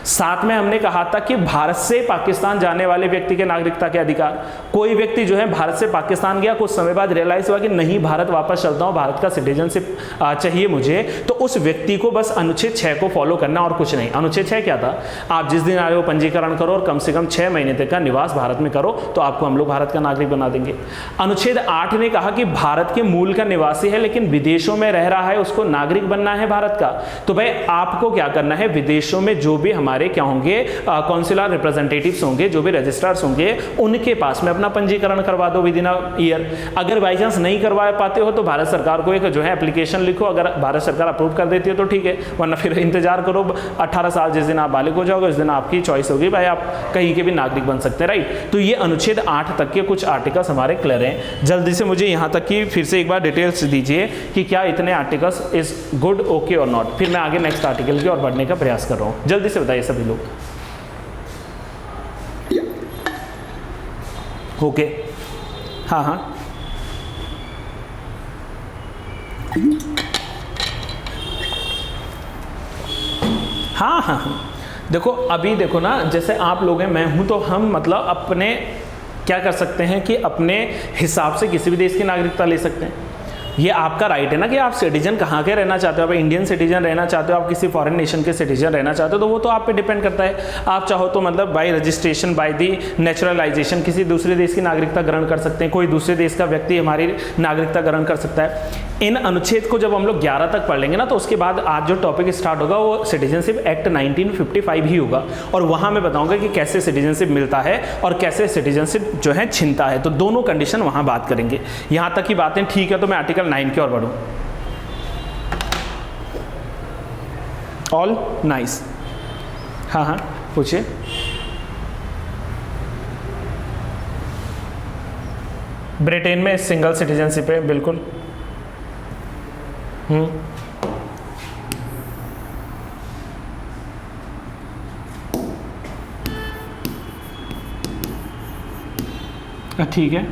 साथ में हमने कहा था कि भारत से पाकिस्तान जाने वाले व्यक्ति के नागरिकता के अधिकार, कोई व्यक्ति जो है भारत से पाकिस्तान गया, कुछ समय बाद रियलाइज हुआ कि नहीं भारत वापस चलता हूं, भारत का सिटीजनशिप चाहिए मुझे, तो उस व्यक्ति को बस अनुच्छेद 6 को फॉलो करना और कुछ नहीं। अनुच्छेद 6 क्या था, आप जिस दिन आए हो पंजीकरण करो और कम से कम 6 महीने तक का निवास भारत में करो, तो आपको हम लोग भारत का नागरिक बना देंगे। अनुच्छेद 8 ने कहा कि भारत के मूल का निवासी है लेकिन विदेशों में रह रहा है, उसको नागरिक बनना है भारत का, तो भाई आपको क्या करना है, विदेशों में जो भी हमारे क्या होंगे काउंसिलर रिप्रेजेंटेटिव्स होंगे, जो भी रजिस्ट्रार्स होंगे, उनके पास में अपना पंजीकरण करवा दो विद इन अ ईयर। अगर बाई चांस नहीं करवा पाते हो तो भारत सरकार को एक जो है एप्लीकेशन लिखो, अगर भारत सरकार अप्रूव कर देती है तो ठीक है, वरना फिर इंतजार करो 18 साल, जिस दिन आप बालिग हो जाओगे उस दिन आपकी चॉइस होगी, भाई आप कहीं के भी नागरिक बन सकते हैं, राइट। तो ये अनुच्छेद 8 तक के कुछ आर्टिकल्स हमारे क्लियर हैं। जल्दी से मुझे यहाँ तक की फिर से एक बार डिटेल्स दीजिए कि क्या इतने आर्टिकल्स इज गुड, ओके और नॉट, फिर मैं आगे नेक्स्ट आर्टिकल की ओर बढ़ने का प्रयास कर रहा हूँ। जल्दी से बताइए सभी लोग। ओके, हाँ हाँ, हाँ हाँ हाँ, देखो अभी देखो ना, जैसे आप लोग हैं, मैं हूँ, तो हम मतलब अपने क्या कर सकते हैं कि अपने हिसाब से किसी भी देश की नागरिकता ले सकते हैं। ये आपका राइट है ना कि आप सिटीजन कहाँ के रहना चाहते हो, आप इंडियन सिटीजन रहना चाहते हो, आप किसी फॉरेन नेशन के सिटीजन रहना चाहते हो, तो वो तो आप पे डिपेंड करता है। आप चाहो तो मतलब bye registration, by the naturalisation किसी दूसरे देश की नागरिकता ग्रहण कर सकते हैं, कोई दूसरे देश का व्यक्ति हमारी नागरिकता ग्रहण कर सकता है। इन अनुच्छेद को जब हम लोग 11 तक पढ़ लेंगे ना, तो उसके बाद आज जो टॉपिक स्टार्ट होगा वो सिटीजनशिप एक्ट 1955 ही होगा, और वहाँ मैं बताऊँगा कि कैसे सिटीजनशिप मिलता है और कैसे सिटीजनशिप जो है छिनता है। तो दोनों कंडीशन वहाँ बात करेंगे। यहाँ तक की बातें ठीक है, तो मैं आर्टिकल 9 की ओर बढ़ूँ। All nice. हाँ हाँ पूछिए। ब्रिटेन में सिंगल सिटीजनशिप है, बिल्कुल। ठीक है,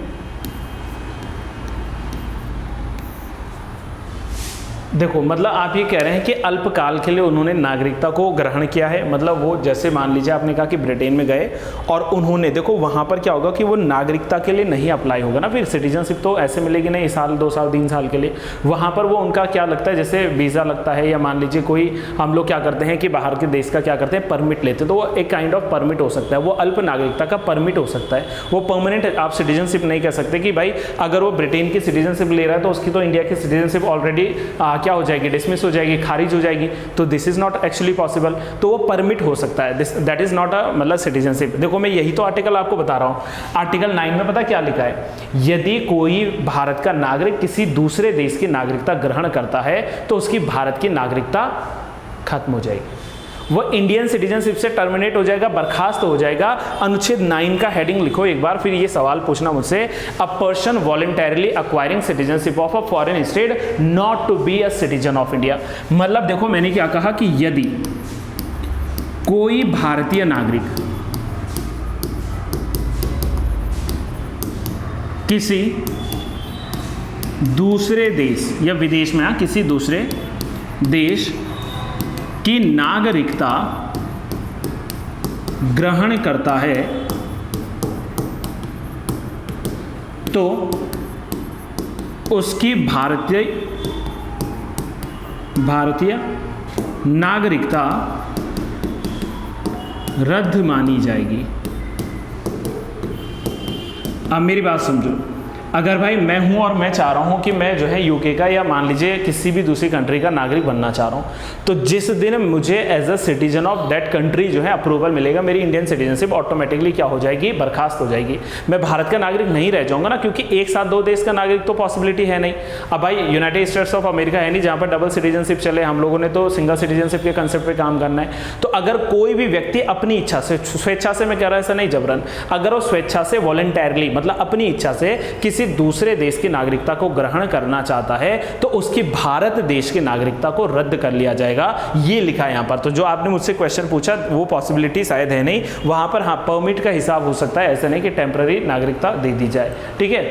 देखो मतलब आप ये कह रहे हैं कि अल्पकाल के लिए उन्होंने नागरिकता को ग्रहण किया है, मतलब वो जैसे मान लीजिए आपने कहा कि ब्रिटेन में गए और उन्होंने, देखो वहाँ पर क्या होगा कि वो नागरिकता के लिए नहीं अप्लाई होगा ना, फिर सिटीजनशिप तो ऐसे मिलेगी नहीं साल 2 साल 3 साल के लिए। वहाँ पर वो उनका क्या लगता है, जैसे वीज़ा लगता है, या मान लीजिए कोई हम लोग क्या करते हैं कि बाहर के देश का क्या करते हैं परमिट लेते हैं, तो वो एक काइंड ऑफ परमिट हो सकता है, वो अल्प नागरिकता का परमिट हो सकता है, वो परमानेंट आप सिटीजनशिप नहीं कह सकते कि भाई अगर वो ब्रिटेन की सिटीजनशिप ले रहा है तो उसकी तो इंडिया की सिटीजनशिप ऑलरेडी क्या हो जाएगी, डिसमिस हो जाएगी, खारिज हो जाएगी, तो this is not actually possible. तो वो परमिट हो सकता है, दैट इज नॉट अ मतलब सिटीजनशिप। देखो मैं यही तो आर्टिकल आपको बता रहा हूँ। आर्टिकल 9 में पता क्या लिखा है, यदि कोई भारत का नागरिक किसी दूसरे देश की नागरिकता ग्रहण करता है तो उसकी भारत की नागरिकता खत्म हो जाएगी, वो इंडियन सिटीजनशिप से टर्मिनेट हो जाएगा, बर्खास्त हो जाएगा। अनुच्छेद 9 का हेडिंग लिखो एक बार, फिर ये सवाल पूछना मुझसे, a person voluntarily acquiring citizenship of a foreign state not to be a citizen of India. मतलब देखो मैंने क्या कहा कि यदि कोई भारतीय नागरिक किसी दूसरे देश या विदेश में, किसी दूसरे देश की नागरिकता ग्रहण करता है तो उसकी भारतीय नागरिकता रद्द मानी जाएगी। अब मेरी बात समझो, अगर भाई मैं हूं और मैं चाह रहा हूं कि मैं जो है यूके का या मान लीजिए किसी भी दूसरी कंट्री का नागरिक बनना चाह रहा हूं, तो जिस दिन मुझे as a citizen of that country जो है अप्रूवल मिलेगा, मेरी इंडियन सिटीजनशिप ऑटोमेटिकली क्या हो जाएगी, बर्खास्त हो जाएगी। मैं भारत का नागरिक नहीं रह जाऊंगा ना, क्योंकि एक साथ 2 देश का नागरिक तो पॉसिबिलिटी है नहीं। अब भाई यूनाइटेड स्टेट्स ऑफ अमेरिका है नहीं जहां पर डबल सिटीजनशिप चले, हम लोगों ने तो सिंगल सिटीजनशिप के कंसेप्ट पे काम करना है। तो अगर कोई भी व्यक्ति अपनी इच्छा से, स्वेच्छा से मैं कह रहा हूं, ऐसा नहीं जबरन, अगर वो स्वेच्छा से वॉलंटरली मतलब अपनी इच्छा से किसी दूसरे देश की नागरिकता को ग्रहण करना चाहता है तो उसकी भारत देश की नागरिकता को रद्द कर लिया जाएगा, ये लिखा है यहां पर। तो जो आपने मुझसे क्वेश्चन पूछा वो पॉसिबिलिटी शायद है नहीं, वहां पर हाँ परमिट का हिसाब हो सकता है, ऐसा नहीं कि टेम्पररी नागरिकता दे दी जाए। ठीक है,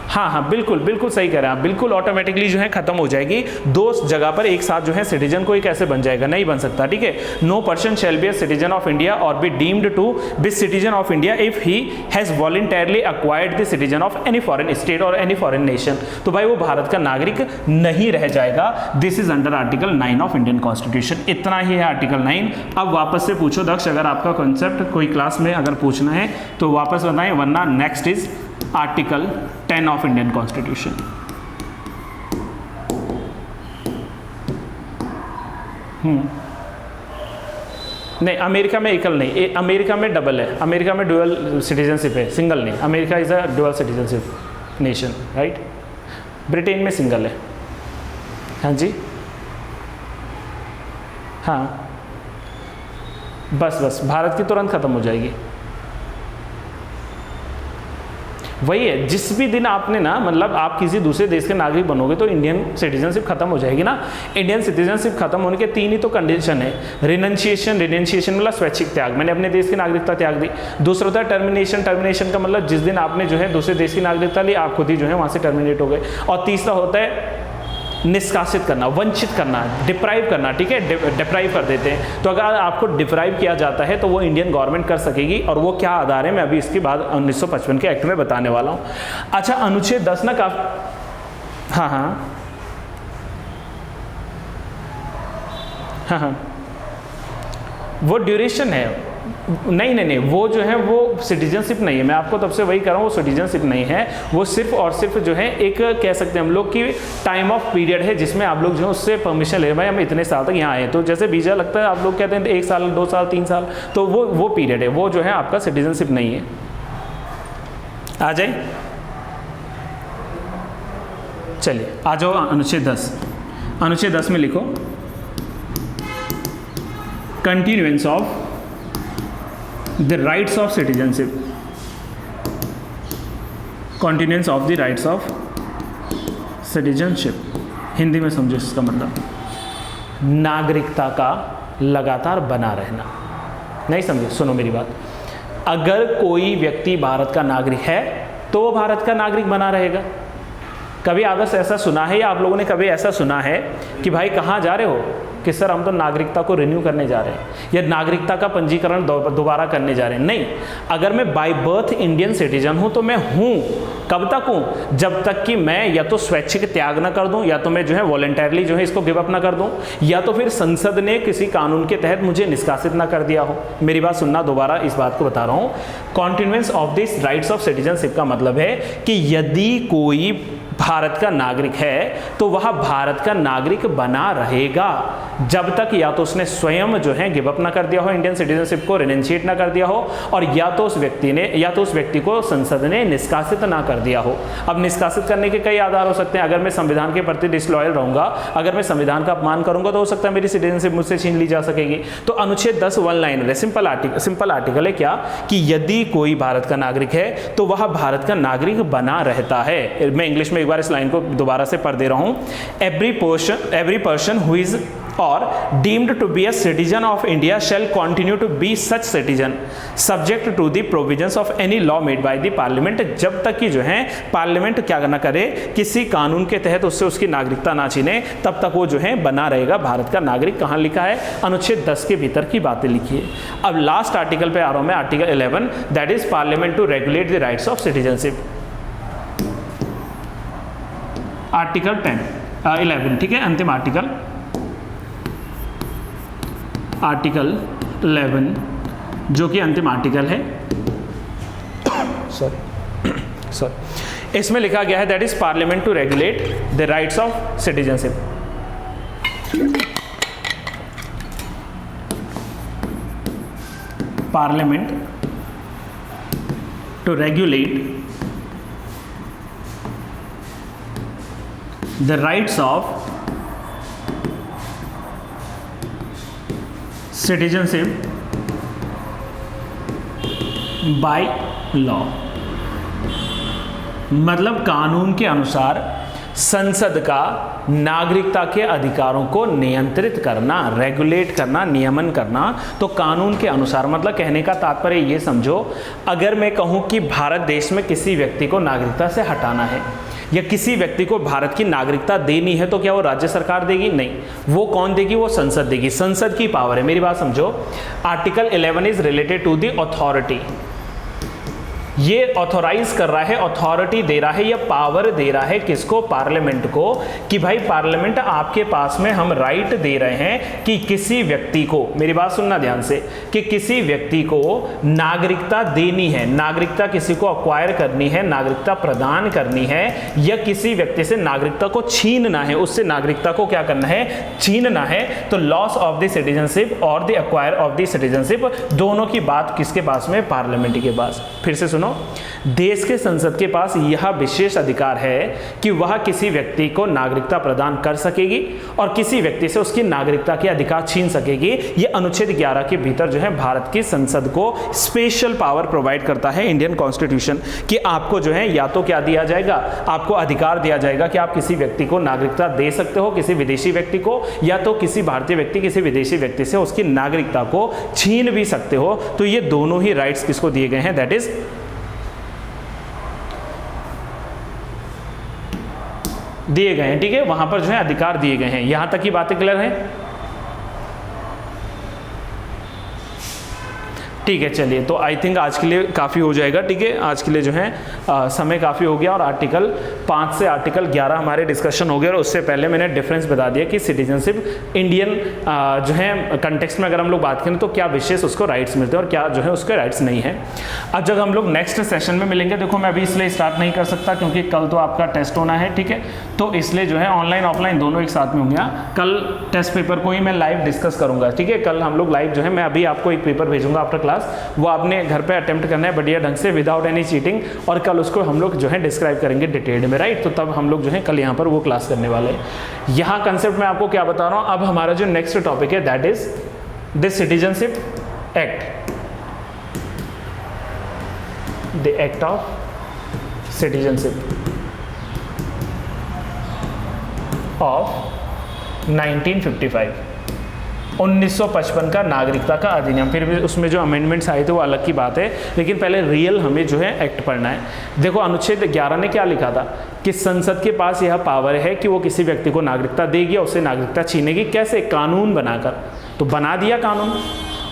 हाँ हाँ बिल्कुल बिल्कुल सही कह रहे हैं आप, बिल्कुल ऑटोमेटिकली जो है खत्म हो जाएगी। 2 जगह पर एक साथ जो है सिटीजन कोई कैसे बन जाएगा, नहीं बन सकता। ठीक है, no person shall be a citizen of India और be deemed to be citizen of India if he has voluntarily acquired the citizen of any foreign state और एनी फॉरेन नेशन। तो भाई वो भारत का नागरिक नहीं रह जाएगा। This is under article 9 of Indian constitution. इतना ही है आर्टिकल 9। अब वापस से पूछो दक्ष, अगर आपका कॉन्सेप्ट कोई क्लास में अगर पूछना है तो वापस बताएं, वरना next is article 10 of Indian constitution. नहीं, अमेरिका में एकल नहीं, अमेरिका में डबल है, अमेरिका में डुअल सिटीजनशिप है, सिंगल नहीं। America is a dual citizenship nation, right. Britain में सिंगल है। हाँ जी, हाँ बस भारत की तुरंत खत्म हो जाएगी। वही है, जिस भी दिन आपने ना मतलब आप किसी दूसरे देश के नागरिक बनोगे तो इंडियन सिटीजनशिप खत्म हो जाएगी ना। इंडियन सिटीजनशिप खत्म होने के 3 ही तो कंडीशन है, रिनंशिएशन मतलब स्वैच्छिक त्याग, मैंने अपने देश की नागरिकता त्याग दी। दूसरा होता है टर्मिनेशन का मतलब जिस दिन आपने जो है दूसरे देश की नागरिकता ली आप खुद ही जो है वहाँ से टर्मिनेट हो गए। और तीसरा होता है निष्कासित करना, वंचित करना, डिप्राइव करना, ठीक है, डिप्राइव कर देते हैं। तो अगर आपको डिप्राइव किया जाता है तो वो इंडियन गवर्नमेंट कर सकेगी, और वो क्या आधार है मैं अभी इसके बाद 1955 के एक्ट में बताने वाला हूँ। अच्छा, अनुच्छेद 10 ना हाँ हाँ हाँ हाँ, वो ड्यूरेशन है, नहीं, वो जो है वो सिटीजनशिप नहीं है, मैं आपको तब से वही कर रहा हूँ, वो सिटीजनशिप नहीं है, वो सिर्फ और सिर्फ जो है एक कह सकते हैं हम लोग की टाइम ऑफ पीरियड है, जिसमें आप लोग जो है उससे परमिशन ले रहे हैं, हम इतने साल तक यहाँ आए। तो जैसे वीज़ा लगता है, आप लोग कहते हैं 1 साल 2 साल 3 साल, तो वो पीरियड है, वो जो है आपका सिटीजनशिप नहीं है। आ जाए, चलिए आ जाओ अनुच्छेद 10। अनुच्छेद 10 में लिखो continuance of the rights of citizenship, continuance of the rights of citizenship. Hindi में समझो इसका मतलब, नागरिकता का लगातार बना रहना। नहीं समझे, सुनो मेरी बात। अगर कोई व्यक्ति भारत का नागरिक है तो वो भारत का नागरिक बना रहेगा। कभी आदर्श ऐसा सुना है या आप लोगों ने कभी ऐसा सुना है कि भाई कहाँ जा रहे हो, कि सर हम तो नागरिकता को रिन्यू करने जा रहे हैं या नागरिकता का पंजीकरण दोबारा करने जा रहे हैं? नहीं, अगर मैं बाय बर्थ इंडियन सिटीजन हूं तो मैं हूं, कब तक हूं? जब तक कि मैं या तो स्वैच्छिक त्याग ना कर दूं, या तो मैं जो है वॉलंटरली जो है इसको गिव अप ना कर दूं, या तो फिर संसद ने किसी कानून के तहत मुझे निष्कासित ना कर दिया हो। मेरी बात सुनना, दोबारा इस बात को बता रहा हूं। Continuance of this rights of citizenship का मतलब है कि यदि कोई भारत का नागरिक है तो वह भारत का नागरिक बना रहेगा जब तक या तो उसने स्वयं जो है गिव अप ना कर दिया हो, इंडियन सिटीजनशिप को रिनंशिएट ना कर दिया हो, और या तो उस व्यक्ति को संसद ने निष्कासित ना कर दिया हो। अब निष्कासित करने के कई आधार हो सकते हैं। अगर मैं संविधान के प्रति डिसलॉयल रहूंगा, अगर मैं संविधान का अपमान करूंगा, तो हो सकता है मेरी सिटीजनशिप मुझसे छीन ली जा सकेगी। तो अनुच्छेद 10 वन लाइनर है, सिंपल आर्टिकल है क्या, कि यदि कोई भारत का नागरिक है तो वह भारत का नागरिक बना रहता है। मैं इंग्लिश में एक बार इस लाइन को दोबारा से पढ़ दे रहा हूं। Every person who is or deemed to be a citizen of India shall continue to be such citizen subject to the provisions of any law made by the parliament, जब तक कि जो है पार्लियामेंट क्या ना करे, किसी कानून के तहत उससे उसकी नागरिकता ना छीने, तब तक वो जो है बना रहेगा भारत का नागरिक। कहाँ लिखा है? अनुच्छेद 10 के भीतर की बातें लिखी है। अब लास्ट आर्टिकल पे आ रहा हूं मैं, article 11, that is parliament to regulate the rights of citizenship. Article 11, ठीक है, अंतिम आर्टिकल 11 जो कि अंतिम आर्टिकल है, सॉरी, इसमें लिखा गया है that is parliament to regulate the rights of citizenship. Parliament to regulate the rights of citizenship by law, मतलब कानून के अनुसार संसद का नागरिकता के अधिकारों को नियंत्रित करना, रेगुलेट करना, नियमन करना। तो कानून के अनुसार, मतलब कहने का तात्पर्य ये समझो, अगर मैं कहूं कि भारत देश में किसी व्यक्ति को नागरिकता से हटाना है या किसी व्यक्ति को भारत की नागरिकता देनी है, तो क्या वो राज्य सरकार देगी? नहीं, वो कौन देगी? वो संसद देगी। संसद की पावर है। मेरी बात समझो, article 11 is related to the authority. ये ऑथोराइज कर रहा है, अथॉरिटी दे रहा है या पावर दे रहा है किसको? पार्लियामेंट को, कि भाई पार्लियामेंट आपके पास में हम राइट दे रहे हैं कि किसी व्यक्ति को, मेरी बात सुनना ध्यान से, कि किसी व्यक्ति को नागरिकता देनी है, नागरिकता किसी को अक्वायर करनी है, नागरिकता प्रदान करनी है, या किसी व्यक्ति से नागरिकता को छीनना है, उससे नागरिकता को क्या करना है? छीनना है। तो लॉस ऑफ द सिटीजनशिप और the acquire of the citizenship, दोनों की बात किसके पास में? पार्लियामेंट के पास। फिर से सुनो, देश के संसद के पास यह विशेष अधिकार है कि वह किसी व्यक्ति को नागरिकता प्रदान कर सकेगी और किसी व्यक्ति से उसकी नागरिकता के अधिकार छीन सकेगी। यह अनुच्छेद 11 के भीतर जो है भारत की संसद को स्पेशल पावर प्रोवाइड करता है इंडियन कॉन्स्टिट्यूशन, कि आपको जो है या तो क्या दिया जाएगा? आपको अधिकार दिया जाएगा कि आप किसी व्यक्ति को नागरिकता दे सकते हो, किसी विदेशी व्यक्ति को, या तो किसी भारतीय व्यक्ति किसी विदेशी व्यक्ति से उसकी नागरिकता को छीन भी सकते हो। तो ये दोनों ही राइट्स किसको दिए गए हैं? दैट इज दिए गए हैं, ठीक है, वहां पर जो है अधिकार दिए गए हैं। यहां तक की बातें क्लियर हैं? ठीक है, चलिए, तो आई थिंक आज के लिए काफ़ी हो जाएगा, ठीक है, आज के लिए जो है समय काफ़ी हो गया और आर्टिकल 5 से आर्टिकल 11 हमारे डिस्कशन हो गए। और उससे पहले मैंने डिफरेंस बता दिया कि सिटीजनशिप इंडियन जो है कंटेक्स्ट में अगर हम लोग बात करें तो क्या विशेष उसको राइट्स मिलते हैं और क्या जो है उसके राइट्स नहीं है। अब जब हम लोग नेक्स्ट सेशन में मिलेंगे, देखो मैं अभी इसलिए स्टार्ट नहीं कर सकता क्योंकि कल तो आपका टेस्ट होना है, ठीक है, तो इसलिए जो है ऑनलाइन ऑफलाइन दोनों एक साथ में होंगे। कल टेस्ट पेपर को ही मैं लाइव डिस्कस करूंगा, ठीक है, कल हम लोग लाइव जो है, मैं अभी आपको एक पेपर भेजूंगा आफ्टर क्लास, वो आपने घर पे अटेम्प्ट करना है बढ़िया ढंग से विदाउट एनी चीटिंग, और कल उसको हम लोग जो है डिस्क्राइब करेंगे डिटेल्ड में, राइट। तो तब हम लोग जो है कल यहाँ पर वो क्लास करने वाले हैं। यहाँ कंसेप्ट मैं आपको क्या बता रहा हूँ, अब हमारा जो नेक्स्ट टॉपिक है that is this citizenship act, the act of citizenship of 1955, 1955 का नागरिकता का अधिनियम। फिर भी उसमें जो अमेंडमेंट्स आए थे वो अलग की बात है, लेकिन पहले रियल हमें जो है एक्ट पढ़ना है। देखो अनुच्छेद 11 ने क्या लिखा था कि संसद के पास यह पावर है कि वो किसी व्यक्ति को नागरिकता देगी और उससे नागरिकता छीनेगी। कैसे? कानून बनाकर। तो बना दिया कानून,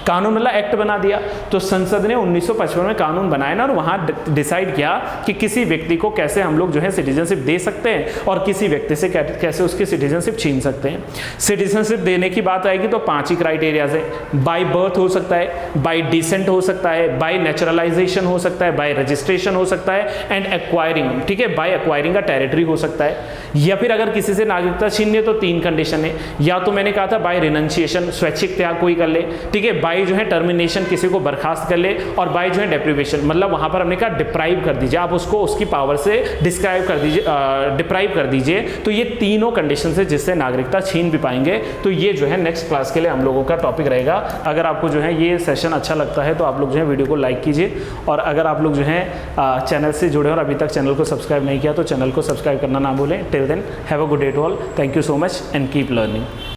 कानून मतलब एक्ट बना दिया। तो संसद ने 1955 में कानून बनाया ना, और वहां डिसाइड किया कि किसी व्यक्ति को कैसे हम लोग जो है सिटीजनशिप दे सकते हैं और किसी व्यक्ति से कैसे उसकी सिटीजनशिप छीन सकते हैं। सिटीजनशिप देने की बात आएगी तो 5 ही क्राइटेरियाज है। बाय बर्थ हो सकता है, बाय डिसेंट हो सकता है, बाय नेचुरलाइजेशन हो सकता है, बाय रजिस्ट्रेशन हो सकता है, एंड एक्वायरिंग, ठीक है, बाय एक्वायरिंग का टेरिटरी हो सकता है। या फिर अगर किसी से नागरिकता छीननी है तो 3 कंडीशन है, या तो मैंने कहा था बाय रिनंशिएशन, स्वैच्छिक त्याग कोई कर ले, ठीक है, बाय जो है टर्मिनेशन, किसी को बर्खास्त कर ले, और बाय जो है डेप्रिवेशन, मतलब वहां पर हमने कहा डिप्राइव कर दीजिए, आप उसको उसकी पावर से डिस्क्राइब कर दीजिए, डिप्राइव कर दीजिए। तो ये तीनों कंडीशन है जिससे नागरिकता छीन भी पाएंगे। तो ये जो है नेक्स्ट क्लास के लिए हम लोगों का टॉपिक रहेगा। अगर आपको जो है ये सेशन अच्छा लगता है तो आप लोग जो है वीडियो को लाइक कीजिए, और अगर आप लोग जो है चैनल से जुड़े और अभी तक चैनल को सब्सक्राइब नहीं किया तो चैनल को सब्सक्राइब करना ना भूलें। Till then have a good day to all, thank you so much and keep learning.